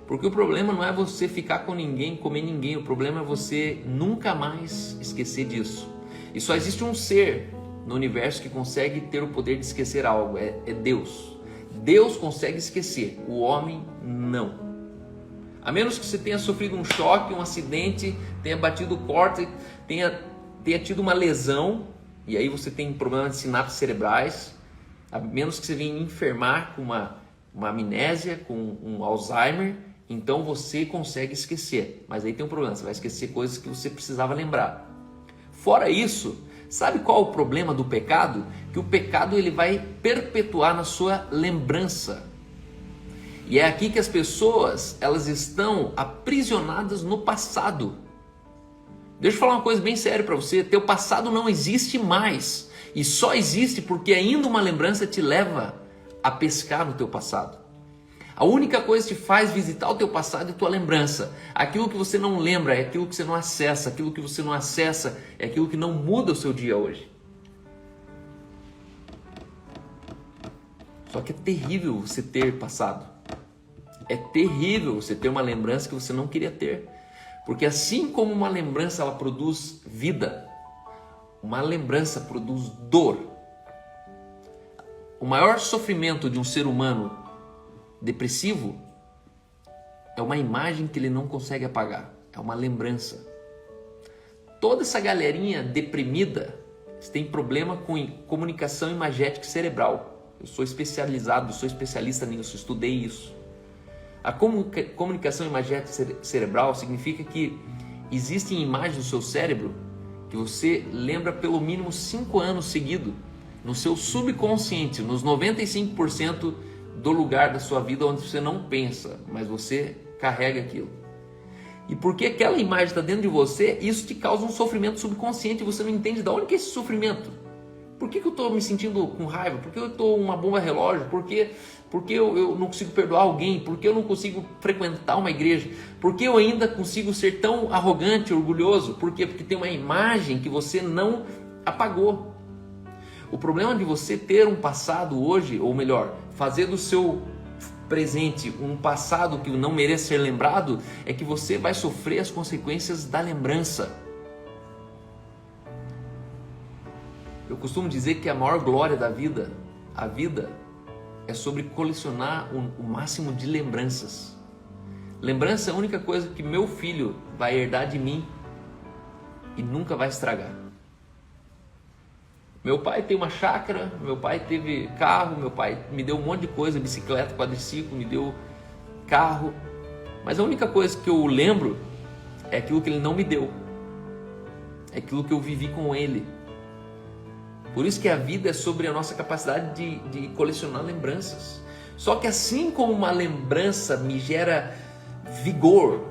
Porque o problema não é você ficar com ninguém, comer ninguém. O problema é você nunca mais esquecer disso. E só existe um ser no universo que consegue ter o poder de esquecer algo. É Deus. Deus consegue esquecer. O homem não. A menos que você tenha sofrido um choque, um acidente, tenha batido o córtex, tenha tido uma lesão, e aí você tem problema de sinapses cerebrais, a menos que você venha enfermar com uma amnésia, com um Alzheimer, então você consegue esquecer. Mas aí tem um problema, você vai esquecer coisas que você precisava lembrar. Fora isso, sabe qual é o problema do pecado? Que o pecado ele vai perpetuar na sua lembrança. E é aqui que as pessoas, elas estão aprisionadas no passado. Deixa eu falar uma coisa bem séria para você: teu passado não existe mais. E só existe porque ainda uma lembrança te leva a pescar no teu passado. A única coisa que te faz visitar o teu passado é tua lembrança. Aquilo que você não lembra é aquilo que você não acessa. Aquilo que você não acessa é aquilo que não muda o seu dia hoje. Só que é terrível você ter passado. É terrível você ter uma lembrança que você não queria ter. Porque assim como uma lembrança ela produz vida, uma lembrança produz dor. O maior sofrimento de um ser humano depressivo é uma imagem que ele não consegue apagar. É uma lembrança. Toda essa galerinha deprimida tem problema com comunicação imagética cerebral. Eu sou especializado, sou especialista nisso, estudei isso. A comunicação imagética cerebral significa que existem imagens no seu cérebro que você lembra pelo mínimo 5 anos seguidos, no seu subconsciente, nos 95% do lugar da sua vida onde você não pensa, mas você carrega aquilo. E porque aquela imagem está dentro de você, isso te causa um sofrimento subconsciente e você não entende de onde que é esse sofrimento. Por que eu estou me sentindo com raiva? Por que eu estou uma bomba relógio? Por que eu não consigo perdoar alguém? Por que eu não consigo frequentar uma igreja? Por que eu ainda consigo ser tão arrogante, orgulhoso? Por quê? Porque tem uma imagem que você não apagou. O problema de você ter um passado hoje, ou melhor, fazer do seu presente um passado que não merece ser lembrado, é que você vai sofrer as consequências da lembrança. Eu costumo dizer que a maior glória da vida, a vida, é sobre colecionar o máximo de lembranças. Lembrança é a única coisa que meu filho vai herdar de mim e nunca vai estragar. Meu pai tem uma chácara, meu pai teve carro, meu pai me deu um monte de coisa, bicicleta, quadriciclo, me deu carro. Mas a única coisa que eu lembro é aquilo que ele não me deu. É aquilo que eu vivi com ele. Por isso que a vida é sobre a nossa capacidade de colecionar lembranças. Só que assim como uma lembrança me gera vigor,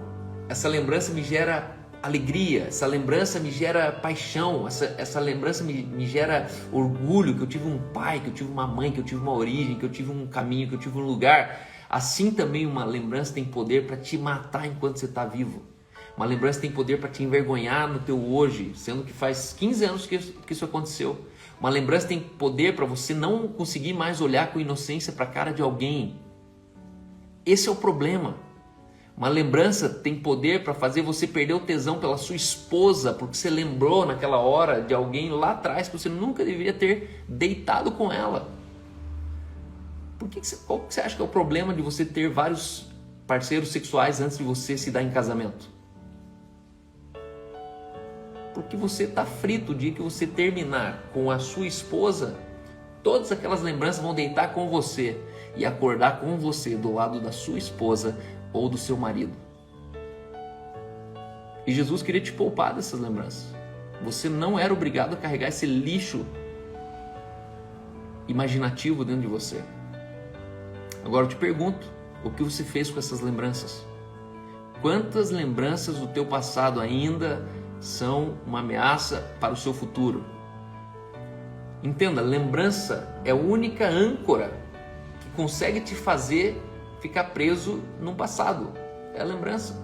essa lembrança me gera alegria, essa lembrança me gera paixão, essa lembrança me gera orgulho, que eu tive um pai, que eu tive uma mãe, que eu tive uma origem, que eu tive um caminho, que eu tive um lugar. Assim também uma lembrança tem poder para te matar enquanto você está vivo. Uma lembrança tem poder para te envergonhar no teu hoje, sendo que faz 15 anos que isso aconteceu. Uma lembrança tem poder para você não conseguir mais olhar com inocência para a cara de alguém. Esse é o problema. Uma lembrança tem poder para fazer você perder o tesão pela sua esposa, porque você lembrou naquela hora de alguém lá atrás que você nunca deveria ter deitado com ela. Qual que você acha que é o problema de você ter vários parceiros sexuais antes de você se dar em casamento? Porque você está frito o dia que você terminar com a sua esposa, todas aquelas lembranças vão deitar com você e acordar com você do lado da sua esposa ou do seu marido. E Jesus queria te poupar dessas lembranças. Você não era obrigado a carregar esse lixo imaginativo dentro de você. Agora eu te pergunto, o que você fez com essas lembranças? Quantas lembranças do teu passado ainda são uma ameaça para o seu futuro? Entenda, lembrança é a única âncora que consegue te fazer ficar preso no passado. É a lembrança.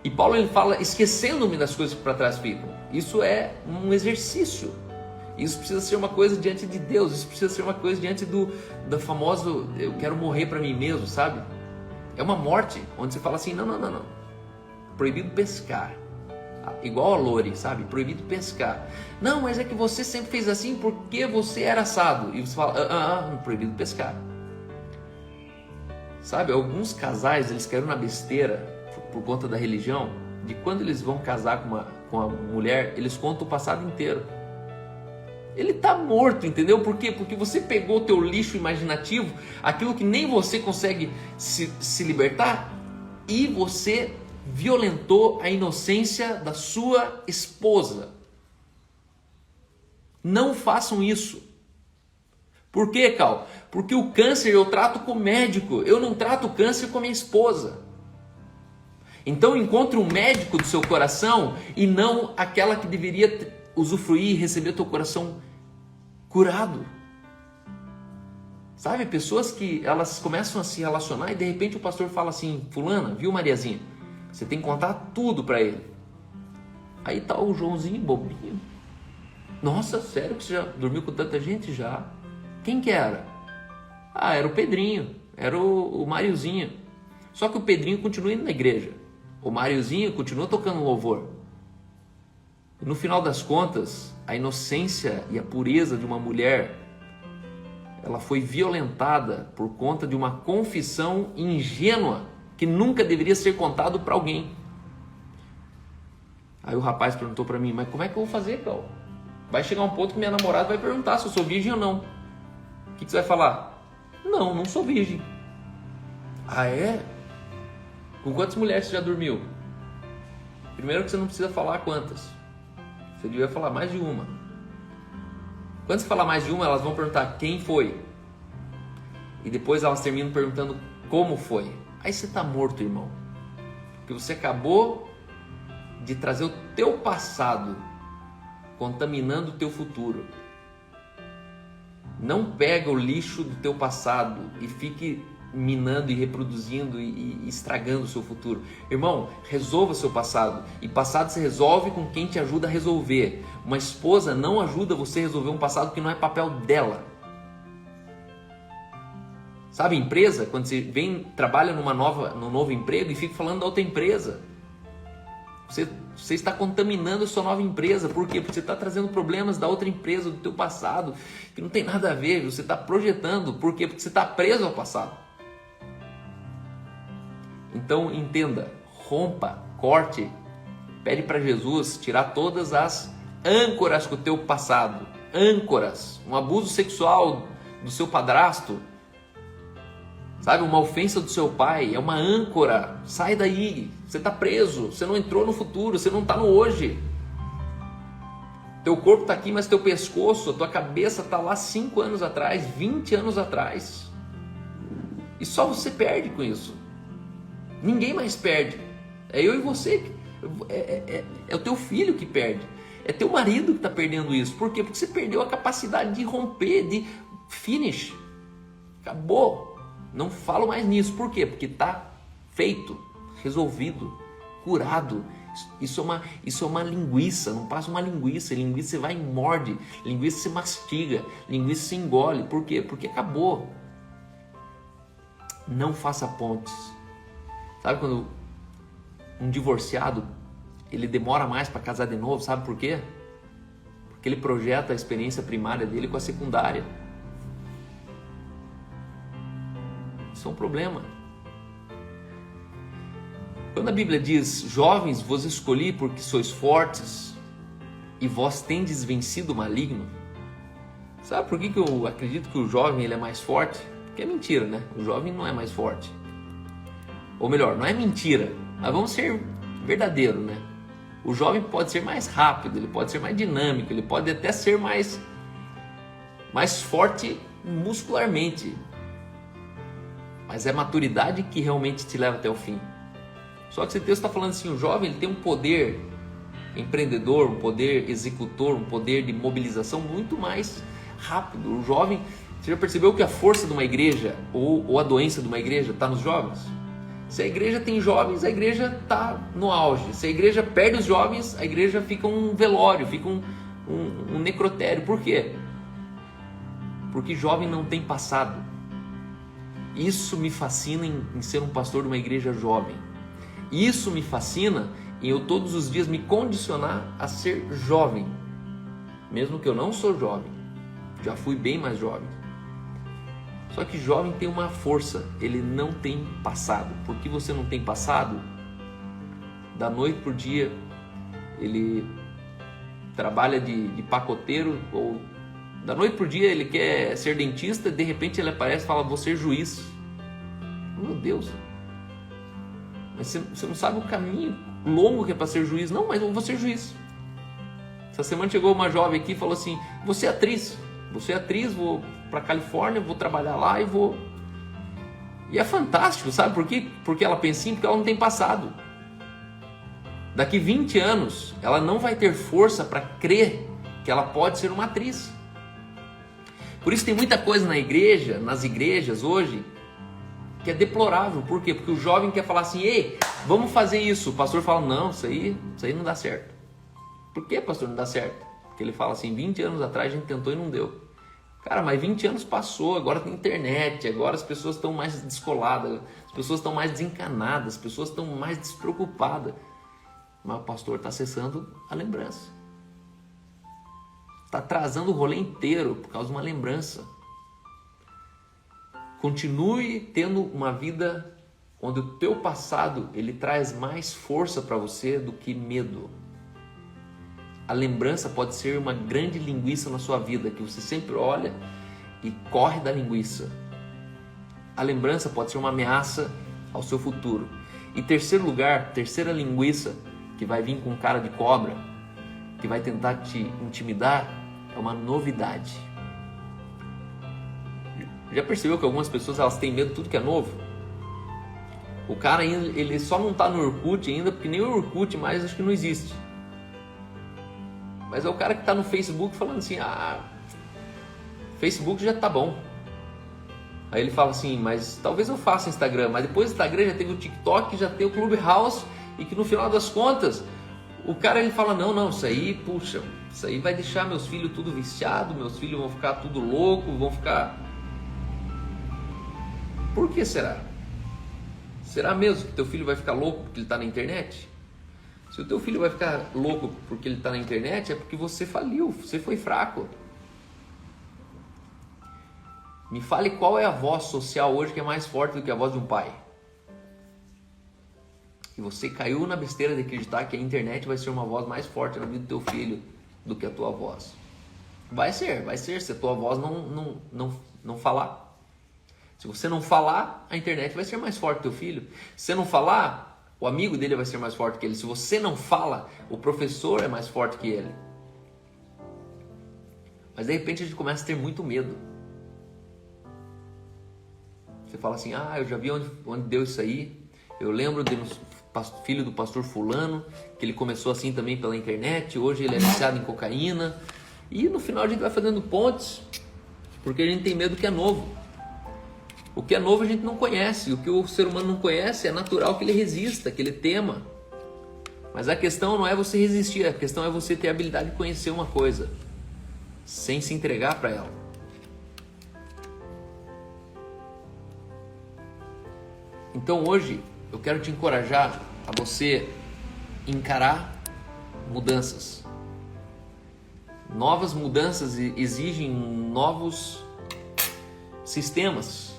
E Paulo ele fala, esquecendo-me das coisas que para trás ficam. Isso é um exercício. Isso precisa ser uma coisa diante de Deus. Isso precisa ser uma coisa diante do famoso eu quero morrer para mim mesmo, sabe? É uma morte onde você fala assim, não. Proibido pescar. Igual a Lori, sabe? Proibido pescar. Não, mas é que você sempre fez assim porque você era assado. E você fala, proibido pescar. Sabe, alguns casais, eles caíram na besteira por conta da religião, de quando eles vão casar com a mulher, eles contam o passado inteiro. Ele tá morto, entendeu? Por quê? Porque você pegou o teu lixo imaginativo, aquilo que nem você consegue se libertar, e você violentou a inocência da sua esposa. Não façam isso. Por quê, Cal? Porque o câncer eu trato com médico, eu não trato o câncer com minha esposa. Então encontre um médico do seu coração e não aquela que deveria usufruir e receber teu coração curado. Sabe, pessoas que elas começam a se relacionar e de repente o pastor fala assim: fulana, viu Mariazinha? Você tem que contar tudo para ele. Aí tá o Joãozinho bobinho. Nossa, sério que você já dormiu com tanta gente? Já. Quem que era? Ah, era o Pedrinho, era o Máriozinho. Só que o Pedrinho continua indo na igreja. O Máriozinho continua tocando louvor. E no final das contas, a inocência e a pureza de uma mulher, ela foi violentada por conta de uma confissão ingênua que nunca deveria ser contado para alguém. Aí o rapaz perguntou para mim: mas como é que eu vou fazer, Cal? Vai chegar um ponto que minha namorada vai perguntar se eu sou virgem ou não. O que você vai falar? Não, não sou virgem. Ah, é? Com quantas mulheres você já dormiu? Primeiro que você não precisa falar quantas. Você devia falar mais de uma. Quando você falar mais de uma, elas vão perguntar quem foi. E depois elas terminam perguntando como foi. Aí você está morto, irmão. Porque você acabou de trazer o teu passado contaminando o teu futuro. Não pega o lixo do teu passado e fique minando e reproduzindo e estragando o seu futuro. Irmão, resolva o seu passado. E passado se resolve com quem te ajuda a resolver. Uma esposa não ajuda você a resolver um passado que não é papel dela. Sabe, empresa, quando você trabalha num novo emprego e fica falando da outra empresa. Você está contaminando a sua nova empresa. Por quê? Porque você está trazendo problemas da outra empresa, do teu passado, que não tem nada a ver. Você está projetando. Por quê? Porque você está preso ao passado. Então entenda, rompa, corte, pede para Jesus tirar todas as âncoras com o teu passado. Âncoras, um abuso sexual do seu padrasto, sabe, uma ofensa do seu pai, é uma âncora. Sai daí, você está preso, você não entrou no futuro, você não está no hoje. Teu corpo está aqui, mas teu pescoço, a tua cabeça está lá 5 anos atrás, 20 anos atrás. E só você perde com isso. Ninguém mais perde. É eu e você. É o teu filho que perde. É teu marido que está perdendo isso. Por quê? Porque você perdeu a capacidade de romper, de finish. Acabou. Não falo mais nisso. Por quê? Porque está feito, resolvido, curado. Isso é uma linguiça. Não passa uma linguiça. Linguiça você vai e morde. Linguiça você mastiga. Linguiça você engole. Por quê? Porque acabou. Não faça pontes. Sabe quando um divorciado, ele demora mais para casar de novo? Sabe por quê? Porque ele projeta a experiência primária dele com a secundária. Isso é um problema. Quando a Bíblia diz: jovens, vos escolhi porque sois fortes e vós tendes vencido o maligno. Sabe por que eu acredito que o jovem ele é mais forte? Porque é mentira, né? O jovem não é mais forte. Ou melhor, não é mentira, mas vamos ser verdadeiro, né? O jovem pode ser mais rápido, ele pode ser mais dinâmico, ele pode até ser mais forte muscularmente. Mas é a maturidade que realmente te leva até o fim. Só que esse texto está falando assim, o jovem ele tem um poder empreendedor, um poder executor, um poder de mobilização muito mais rápido. O jovem, você já percebeu que a força de uma igreja ou a doença de uma igreja está nos jovens? Se a igreja tem jovens, a igreja está no auge. Se a igreja perde os jovens, a igreja fica um velório, fica um necrotério. Por quê? Porque jovem não tem passado. Isso me fascina em ser um pastor de uma igreja jovem. Isso me fascina em eu todos os dias me condicionar a ser jovem. Mesmo que eu não sou jovem. Já fui bem mais jovem. Só que jovem tem uma força, ele não tem passado. Por que você não tem passado? Da noite por dia, ele trabalha de pacoteiro, ou da noite por dia ele quer ser dentista, de repente ele aparece e fala: vou ser juiz. Meu Deus! Mas você não sabe o caminho longo que é para ser juiz. Não, mas eu vou ser juiz. Essa semana chegou uma jovem aqui e falou assim: você é atriz. Você é atriz, vou para Califórnia, vou trabalhar lá e vou... E é fantástico, sabe por quê? Porque ela pensa assim, porque ela não tem passado. Daqui 20 anos, ela não vai ter força para crer que ela pode ser uma atriz. Por isso tem muita coisa na igreja, nas igrejas hoje, que é deplorável. Por quê? Porque o jovem quer falar assim, ei, vamos fazer isso. O pastor fala, não, isso aí não dá certo. Por que, pastor, não dá certo? Porque ele fala assim, 20 anos atrás a gente tentou e não deu. Cara, mas 20 anos passou, agora tem internet, agora as pessoas estão mais descoladas, as pessoas estão mais desencanadas, as pessoas estão mais despreocupadas. Mas o pastor está acessando a lembrança. Está atrasando o rolê inteiro por causa de uma lembrança. Continue tendo uma vida onde o teu passado ele traz mais força para você do que medo. A lembrança pode ser uma grande linguiça na sua vida, que você sempre olha e corre da linguiça. A lembrança pode ser uma ameaça ao seu futuro. E terceiro lugar, terceira linguiça, que vai vir com cara de cobra, que vai tentar te intimidar, é uma novidade. Já percebeu que algumas pessoas elas têm medo de tudo que é novo? O cara ele só não está no Orkut ainda, porque nem o Orkut mais acho que não existe. Mas é o cara que está no Facebook falando assim, Facebook já tá bom. Aí ele fala assim, mas talvez eu faça Instagram, mas depois do Instagram já tem o TikTok, já tem o Clubhouse, e que no final das contas, o cara ele fala, não, isso aí, puxa, isso aí vai deixar meus filhos tudo viciado, meus filhos vão ficar tudo louco, vão ficar... Por que será? Será mesmo que teu filho vai ficar louco porque ele está na internet? Se o teu filho vai ficar louco porque ele está na internet, é porque você faliu, você foi fraco. Me fale qual é a voz social hoje que é mais forte do que a voz de um pai. E você caiu na besteira de acreditar que a internet vai ser uma voz mais forte na vida do teu filho do que a tua voz. Vai ser, se a tua voz não falar. Se você não falar, a internet vai ser mais forte do teu filho. Se você não falar, o amigo dele vai ser mais forte que ele. Se você não fala, o professor é mais forte que ele. Mas de repente a gente começa a ter muito medo. Você fala assim, eu já vi onde deu isso aí. Eu lembro do filho do pastor fulano, que ele começou assim também pela internet. Hoje ele é viciado em cocaína. E no final a gente vai fazendo pontes, porque a gente tem medo que é novo. O que é novo a gente não conhece. O que o ser humano não conhece é natural que ele resista, que ele tema. Mas a questão não é você resistir, a questão é você ter a habilidade de conhecer uma coisa sem se entregar para ela. Então hoje eu quero te encorajar a você encarar mudanças. Novas mudanças exigem novos sistemas.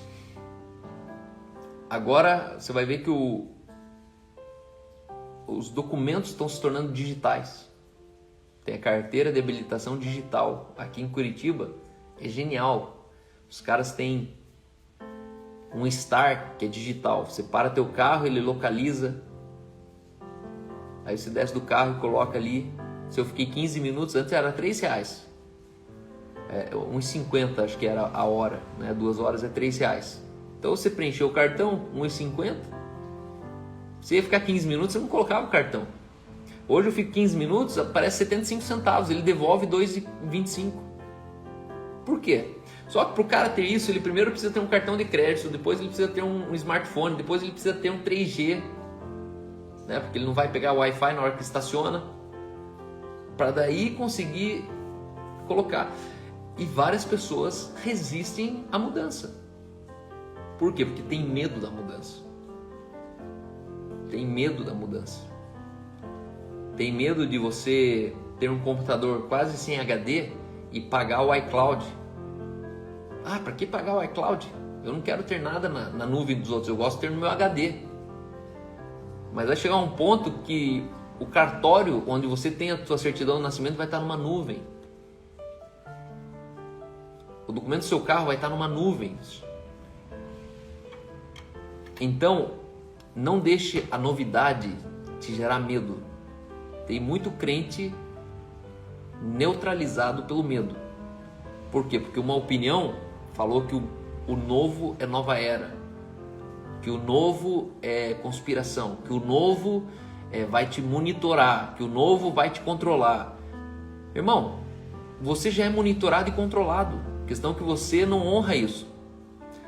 Agora você vai ver que os documentos estão se tornando digitais. Tem a carteira de habilitação digital. Aqui em Curitiba é genial. Os caras têm um Star que é digital. Você para teu carro, ele localiza. Aí você desce do carro e coloca ali. Se eu fiquei 15 minutos, antes era R$3. 1,50 acho que era a hora, né? 2 horas é R$3. Então você preencheu o cartão, 1,50. Você ia ficar 15 minutos, você não colocava o cartão. Hoje eu fico 15 minutos, aparece 75 centavos, ele devolve 2,25. Por quê? Só que para o cara ter isso, ele primeiro precisa ter um cartão de crédito, depois ele precisa ter um smartphone, depois ele precisa ter um 3G, né? Porque ele não vai pegar o Wi-Fi na hora que estaciona, para daí conseguir colocar. E várias pessoas resistem à mudança. Por quê? Porque tem medo da mudança. Tem medo da mudança. Tem medo de você ter um computador quase sem HD e pagar o iCloud. Para que pagar o iCloud? Eu não quero ter nada na nuvem dos outros, eu gosto de ter no meu HD. Mas vai chegar um ponto que o cartório onde você tem a sua certidão de nascimento vai estar numa nuvem. O documento do seu carro vai estar numa nuvem. Então, não deixe a novidade te gerar medo. Tem muito crente neutralizado pelo medo. Por quê? Porque uma opinião falou que o novo é nova era, que o novo é conspiração, que o novo vai te monitorar, que o novo vai te controlar. Irmão, você já é monitorado e controlado. questão é que você não honra isso.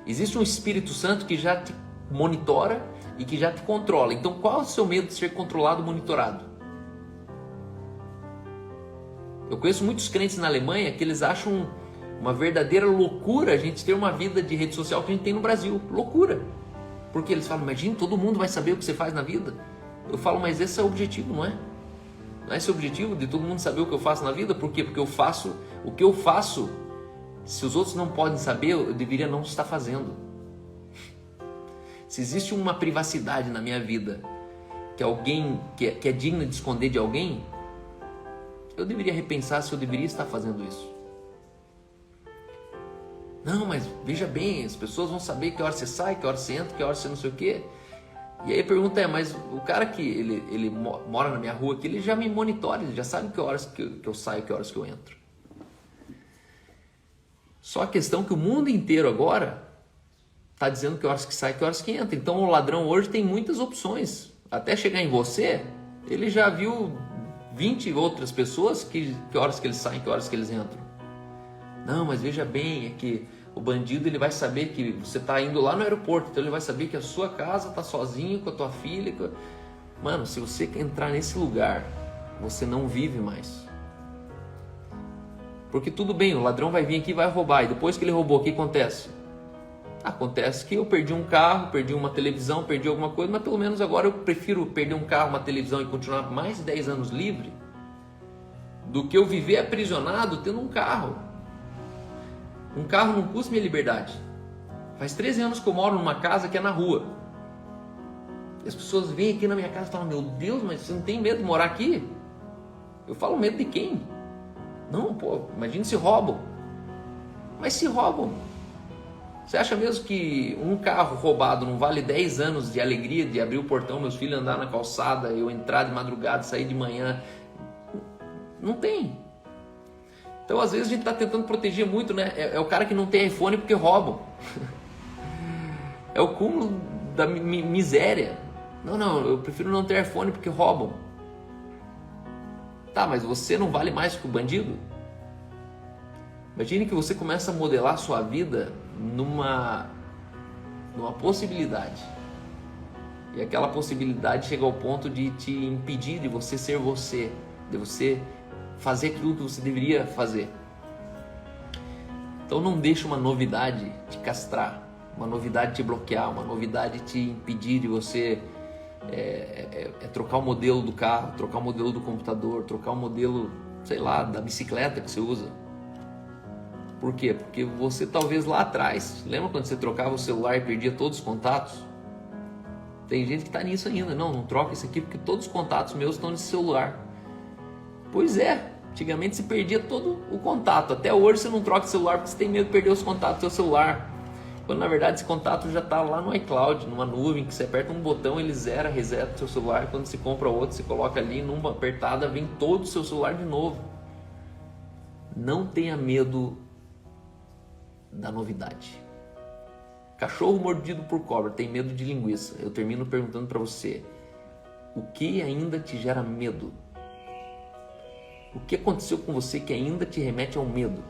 Existe um Espírito Santo que já te monitora e que já te controla. Então qual é o seu medo de ser controlado, monitorado? Eu conheço muitos crentes na Alemanha que eles acham uma verdadeira loucura a gente ter uma vida de rede social que a gente tem no Brasil. Loucura. Porque eles falam, imagina, todo mundo vai saber o que você faz na vida. Eu falo, mas esse é o objetivo, não é? Não é esse o objetivo de todo mundo saber o que eu faço na vida? Por quê? Porque eu faço o que eu faço. Se os outros não podem saber, eu deveria não estar fazendo. Se existe uma privacidade na minha vida que alguém que é digna de esconder de alguém, eu deveria repensar se eu deveria estar fazendo isso. Não, mas veja bem, as pessoas vão saber que hora você sai, que hora você entra, que hora você não sei o quê. E aí a pergunta é, mas o cara que ele mora na minha rua aqui, ele já me monitora, ele já sabe que horas que eu saio, que horas que eu entro. Só a questão é que o mundo inteiro agora está dizendo que horas que sai, que horas que entra. Então o ladrão hoje tem muitas opções. Até chegar em você, ele já viu 20 outras pessoas que horas que eles saem, que horas que eles entram. Não, mas veja bem, é que o bandido ele vai saber que você está indo lá no aeroporto, então ele vai saber que a sua casa está sozinho com a tua filha. Mano, se você entrar nesse lugar, você não vive mais. Porque tudo bem, o ladrão vai vir aqui e vai roubar, e depois que ele roubou, o que acontece? Acontece que eu perdi um carro, perdi uma televisão, perdi alguma coisa, mas pelo menos agora eu prefiro perder um carro, uma televisão e continuar mais de 10 anos livre do que eu viver aprisionado tendo um carro. Um carro não custa minha liberdade. Faz 13 anos que eu moro numa casa que é na rua. E as pessoas vêm aqui na minha casa e falam, meu Deus, mas você não tem medo de morar aqui? Eu falo, medo de quem? Não, pô, imagina se roubam. Mas se roubam. Você acha mesmo que um carro roubado não vale 10 anos de alegria de abrir o portão, meus filhos andar na calçada, eu entrar de madrugada, sair de manhã? Não tem. Então às vezes a gente está tentando proteger muito, né? É o cara que não tem iPhone porque roubam. É o cúmulo da miséria. Não, eu prefiro não ter iPhone porque roubam. Tá, mas você não vale mais que o bandido? Imagine que você começa a modelar sua vida numa possibilidade. E aquela possibilidade chega ao ponto de te impedir de você ser você, de você fazer aquilo que você deveria fazer. Então não deixe uma novidade te castrar, uma novidade te bloquear, uma novidade te impedir de você trocar o modelo do carro, trocar o modelo do computador, trocar o modelo, sei lá, da bicicleta que você usa. Por quê? Porque você talvez lá atrás, lembra quando você trocava o celular e perdia todos os contatos? Tem gente que está nisso ainda, não troca isso aqui porque todos os contatos meus estão nesse celular. Pois é, antigamente você perdia todo o contato, até hoje você não troca o celular porque você tem medo de perder os contatos do seu celular. Quando na verdade esse contato já está lá no iCloud, numa nuvem, que você aperta um botão, ele zera, reseta o seu celular. Quando você compra outro, você coloca ali, numa apertada, vem todo o seu celular de novo. Não tenha medo da novidade. Cachorro mordido por cobra tem medo de linguiça. Eu termino perguntando para você, o que ainda te gera medo? O que aconteceu com você que ainda te remete ao medo?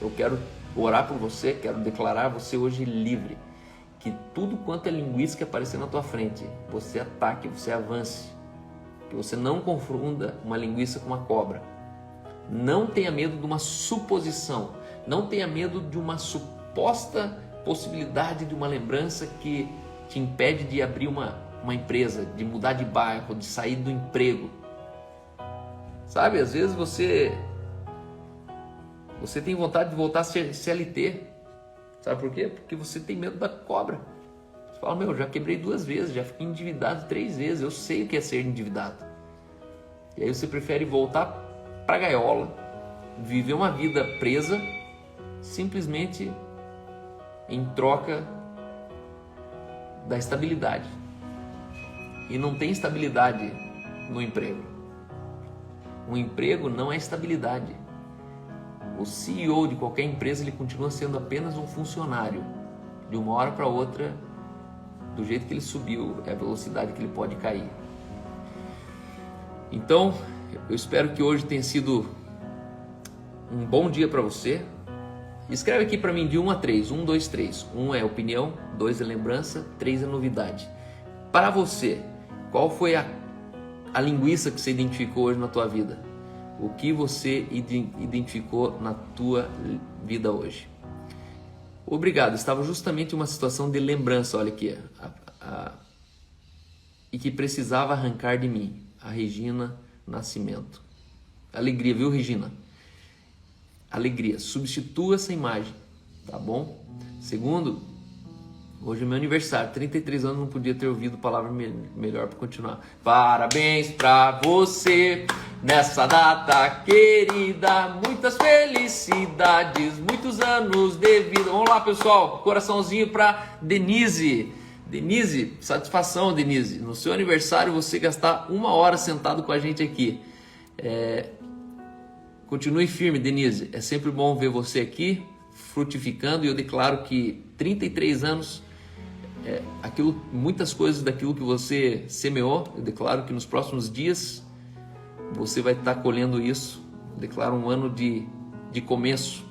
Eu quero orar por você, quero declarar você hoje livre. Que tudo quanto é linguiça que aparecer na tua frente, você ataque, você avance. Que você não confunda uma linguiça com uma cobra. Não tenha medo de uma suposição. Não tenha medo de uma suposta possibilidade de uma lembrança que te impede de abrir uma empresa, de mudar de bairro, de sair do emprego. Sabe, às vezes você tem vontade de voltar a ser CLT. Sabe por quê? Porque você tem medo da cobra. Você fala, já quebrei 2 vezes, já fiquei endividado 3 vezes, eu sei o que é ser endividado. E aí você prefere voltar para a gaiola, viver uma vida presa, simplesmente em troca da estabilidade. E não tem estabilidade no emprego. Um emprego não é estabilidade. O CEO de qualquer empresa, ele continua sendo apenas um funcionário. De uma hora para outra, do jeito que ele subiu, é a velocidade que ele pode cair. Então, eu espero que hoje tenha sido um bom dia para você. Escreve aqui para mim de 1 a 3. 1, 2, 3. 1 é opinião, 2 é lembrança, 3 é novidade. Para você, qual foi a linguiça que você identificou hoje na tua vida? O que você identificou na tua vida hoje? Obrigado, estava justamente em uma situação de lembrança, olha aqui, e que precisava arrancar de mim, a Regina Nascimento. Alegria, viu, Regina? Alegria, substitua essa imagem, tá bom? Segundo, hoje é meu aniversário, 33 anos, não podia ter ouvido palavra melhor para continuar. Parabéns pra você nessa data querida, muitas felicidades, muitos anos de vida. Vamos lá, pessoal, coraçãozinho pra Denise. Denise, satisfação, Denise, no seu aniversário você gastar 1 hora sentado com a gente aqui. Continue firme, Denise, é sempre bom ver você aqui frutificando, e eu declaro que 33 anos, muitas coisas daquilo que você semeou, eu declaro que nos próximos dias você vai estar colhendo isso. Eu declaro um ano de começo,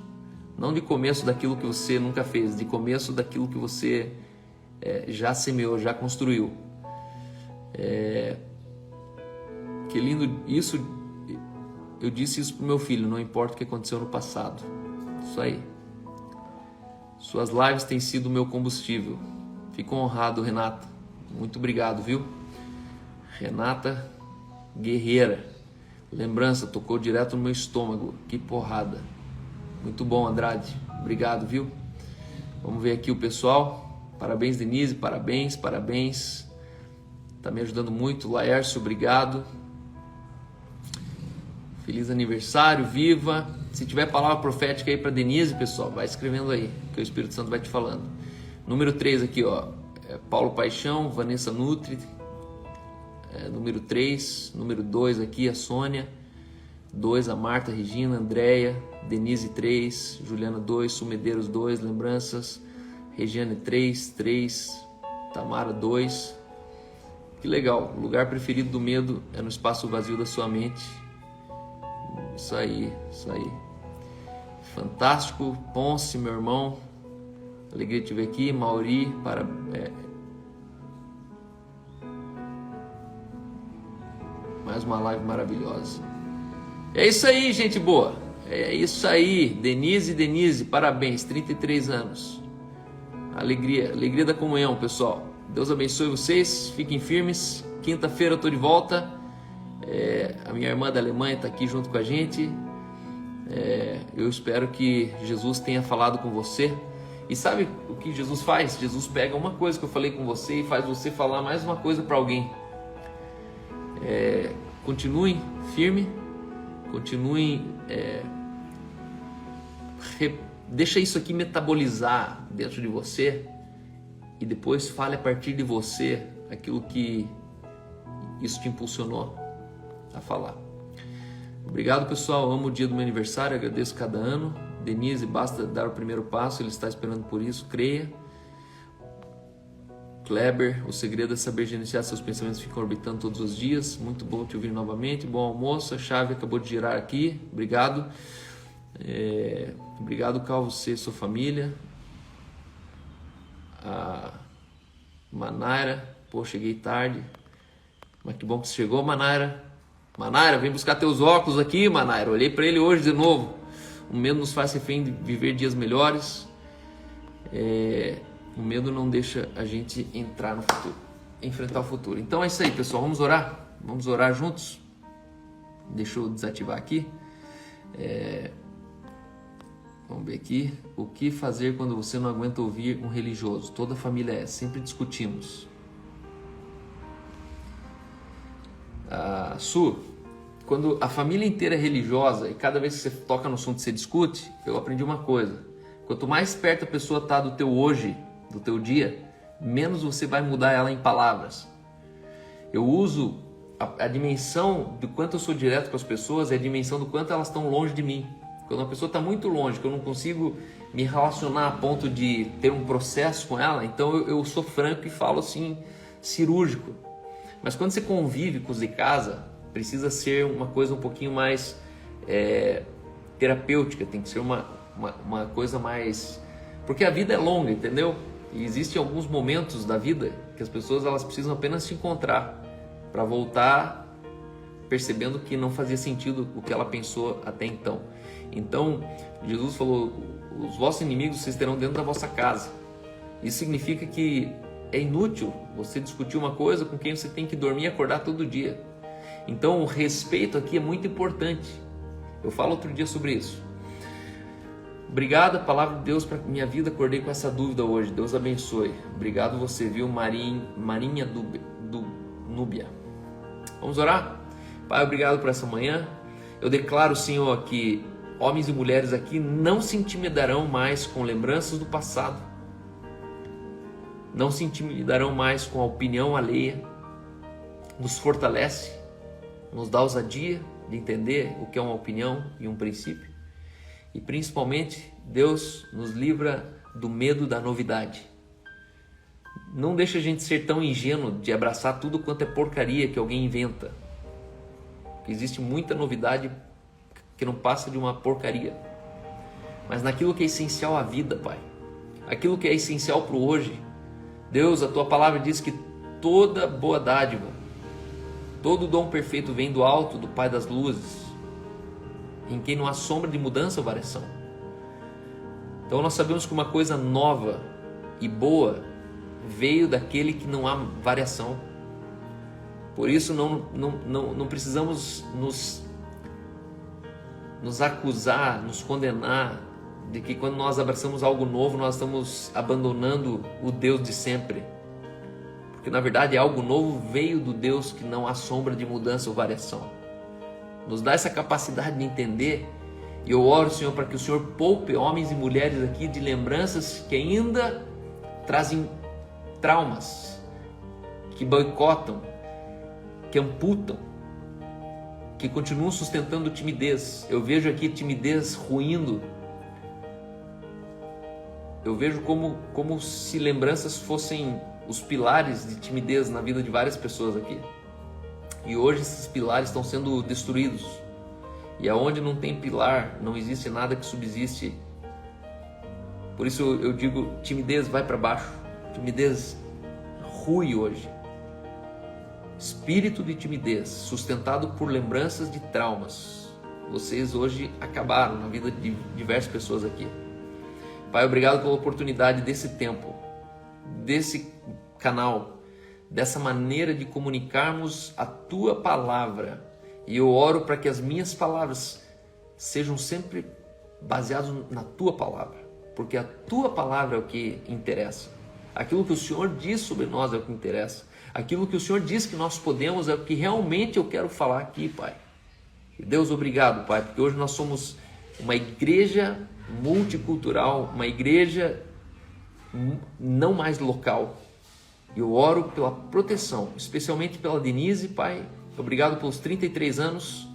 não de começo daquilo que você nunca fez, de começo daquilo que você já semeou, já construiu. Que lindo isso. Eu disse isso pro meu filho, não importa o que aconteceu no passado. Isso aí. Suas lives têm sido o meu combustível. Fico honrado, Renata. Muito obrigado, viu? Renata Guerreira. Lembrança, tocou direto no meu estômago. Que porrada. Muito bom, Andrade. Obrigado, viu? Vamos ver aqui o pessoal. Parabéns, Denise. Parabéns, parabéns. Tá me ajudando muito. Laércio, obrigado. Feliz aniversário, viva. Se tiver palavra profética aí para Denise, pessoal, vai escrevendo aí, que o Espírito Santo vai te falando. Número 3 aqui, ó, Paulo Paixão, Vanessa Nutri. Número 3, número 2 aqui, a Sônia. 2, a Marta, Regina, Andréia. Denise 3, Juliana 2, Sumedeiros 2, Lembranças. Regiane 3, Tamara 2. Que legal, o lugar preferido do medo é no espaço vazio da sua mente. Isso aí, isso aí. Fantástico. Ponce, meu irmão. Alegria de te ver aqui. Mauri, mais uma live maravilhosa. É isso aí, gente boa. É isso aí. Denise, parabéns. 33 anos. Alegria da comunhão, pessoal. Deus abençoe vocês. Fiquem firmes. Quinta-feira eu tô de volta. A minha irmã da Alemanha está aqui junto com a gente. Eu espero que Jesus tenha falado com você. E sabe o que Jesus faz? Jesus pega uma coisa que eu falei com você e faz você falar mais uma coisa para alguém. Continuem firme, continuem. Deixa isso aqui metabolizar dentro de você e depois fale a partir de você aquilo que isso te impulsionou a falar. Obrigado, pessoal. Amo o dia do meu aniversário, agradeço cada ano. Denise, basta dar o primeiro passo, ele está esperando por isso, creia. Kleber, o segredo é saber gerenciar seus pensamentos, ficam orbitando todos os dias. Muito bom te ouvir novamente, bom almoço. A chave acabou de girar aqui, obrigado. Obrigado, Cal, você e sua família. A Manaira, pô, cheguei tarde, mas que bom que você chegou, Manaira. Manaira, vem buscar teus óculos aqui, Manaira. Olhei para ele hoje de novo. O medo nos faz refém de viver dias melhores. O medo não deixa a gente entrar no futuro, enfrentar o futuro. Então é isso aí, pessoal. Vamos orar? Vamos orar juntos? Deixa eu desativar aqui. Vamos ver aqui. O que fazer quando você não aguenta ouvir um religioso? Toda a família sempre discutimos. Quando a família inteira é religiosa e cada vez que você toca no assunto você discute, eu aprendi uma coisa: quanto mais perto a pessoa está do teu hoje, do teu dia, menos você vai mudar ela em palavras. Eu uso a dimensão do quanto eu sou direto com as pessoas, é a dimensão do quanto elas estão longe de mim. Quando uma pessoa está muito longe, que eu não consigo me relacionar a ponto de ter um processo com ela, então eu sou franco e falo assim, cirúrgico. Mas quando você convive com os de casa, precisa ser uma coisa um pouquinho mais terapêutica, tem que ser uma coisa mais... Porque a vida é longa, entendeu? E existem alguns momentos da vida que as pessoas elas precisam apenas se encontrar para voltar percebendo que não fazia sentido o que ela pensou até então. Então, Jesus falou, os vossos inimigos vocês terão dentro da vossa casa. Isso significa que é inútil você discutir uma coisa com quem você tem que dormir e acordar todo dia. Então, o respeito aqui é muito importante. Eu falo outro dia sobre isso. Obrigado, a palavra de Deus para minha vida. Acordei com essa dúvida hoje. Deus abençoe. Obrigado você, viu, Marinha do Núbia. Vamos orar? Pai, obrigado por essa manhã. Eu declaro, Senhor, que homens e mulheres aqui não se intimidarão mais com lembranças do passado. Não se intimidarão mais com a opinião alheia. Nos fortalece, nos dá ousadia de entender o que é uma opinião e um princípio. E principalmente, Deus nos livra do medo da novidade. Não deixa a gente ser tão ingênuo de abraçar tudo quanto é porcaria que alguém inventa. Existe muita novidade que não passa de uma porcaria. Mas naquilo que é essencial à vida, Pai, aquilo que é essencial para o hoje, Deus, a Tua palavra diz que toda boa dádiva, todo dom perfeito vem do alto, do Pai das luzes, em quem não há sombra de mudança ou variação. Então nós sabemos que uma coisa nova e boa veio daquele que não há variação. Por isso não precisamos nos acusar, nos condenar de que quando nós abraçamos algo novo nós estamos abandonando o Deus de sempre. Porque na verdade algo novo veio do Deus que não há sombra de mudança ou variação. Nos dá essa capacidade de entender. E eu oro, Senhor, para que o Senhor poupe homens e mulheres aqui de lembranças que ainda trazem traumas, que boicotam, que amputam, que continuam sustentando timidez. Eu vejo aqui timidez ruindo. Eu vejo como se lembranças fossem os pilares de timidez na vida de várias pessoas aqui. E hoje esses pilares estão sendo destruídos. E aonde não tem pilar, não existe nada que subsiste. Por isso eu digo, timidez vai para baixo. Timidez rui hoje. Espírito de timidez, sustentado por lembranças de traumas. Vocês hoje acabaram na vida de diversas pessoas aqui. Pai, obrigado pela oportunidade desse tempo, desse canal, dessa maneira de comunicarmos a Tua palavra. E eu oro para que as minhas palavras sejam sempre baseadas na Tua palavra, porque a Tua palavra é o que interessa. Aquilo que o Senhor diz sobre nós é o que interessa. Aquilo que o Senhor diz que nós podemos é o que realmente eu quero falar aqui, Pai. E Deus, obrigado, Pai, porque hoje nós somos uma igreja multicultural, uma igreja não mais local. Eu oro pela proteção, especialmente pela Denise, Pai. Obrigado pelos 33 anos.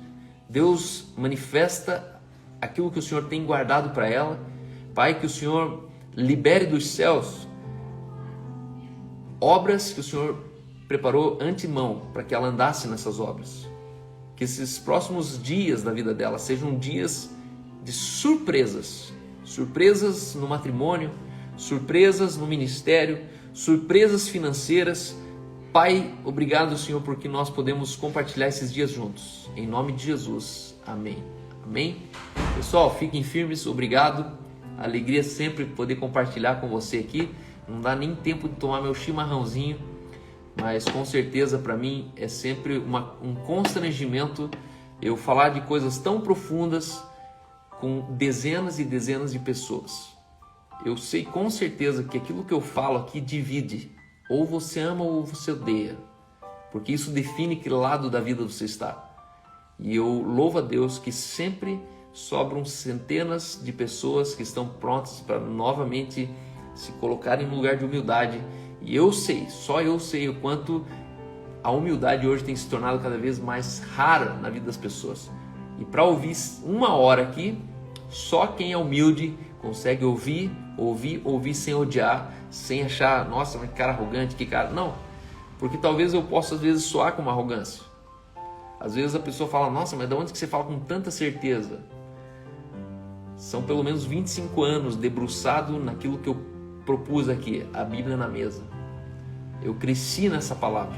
Deus, manifesta aquilo que o Senhor tem guardado para ela. Pai, que o Senhor libere dos céus obras que o Senhor preparou antemão para que ela andasse nessas obras. Que esses próximos dias da vida dela sejam dias de surpresas. Surpresas no matrimônio, surpresas no ministério, surpresas financeiras. Pai, obrigado, Senhor, porque nós podemos compartilhar esses dias juntos. Em nome de Jesus. Amém. Amém. Pessoal, fiquem firmes. Obrigado. Alegria sempre poder compartilhar com você aqui. Não dá nem tempo de tomar meu chimarrãozinho, mas com certeza para mim é sempre um constrangimento eu falar de coisas tão profundas com dezenas e dezenas de pessoas. Eu sei com certeza que aquilo que eu falo aqui divide. Ou você ama ou você odeia, porque isso define que lado da vida você está. E eu louvo a Deus que sempre sobram centenas de pessoas que estão prontas para novamente se colocarem no lugar de humildade. E eu sei, só eu sei o quanto a humildade hoje tem se tornado cada vez mais rara na vida das pessoas. E para ouvir uma hora aqui, só quem é humilde consegue ouvir sem odiar, sem achar, nossa, mas que cara arrogante, que cara... Não, porque talvez eu possa às vezes soar com uma arrogância. Às vezes a pessoa fala, nossa, mas de onde que você fala com tanta certeza? São pelo menos 25 anos debruçado naquilo que eu propus aqui, a Bíblia na mesa. Eu cresci nessa palavra.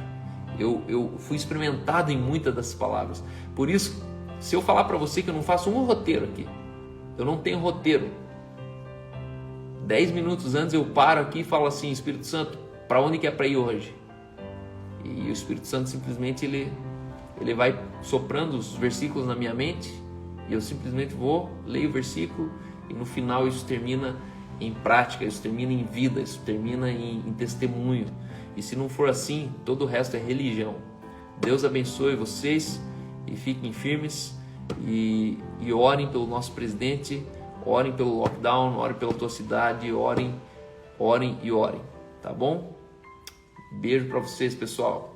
Eu fui experimentado em muitas dessas palavras. Por isso, se eu falar para você que eu não faço um roteiro aqui, eu não tenho roteiro. 10 minutos antes eu paro aqui e falo assim: Espírito Santo, para onde que é para ir hoje? E o Espírito Santo simplesmente ele vai soprando os versículos na minha mente e eu simplesmente vou, leio o versículo e no final isso termina em prática, isso termina em vida, isso termina em testemunho. E se não for assim, todo o resto é religião. Deus abençoe vocês e fiquem firmes e orem pelo nosso presidente, orem pelo lockdown, orem pela tua cidade, orem, tá bom? Beijo para vocês, pessoal.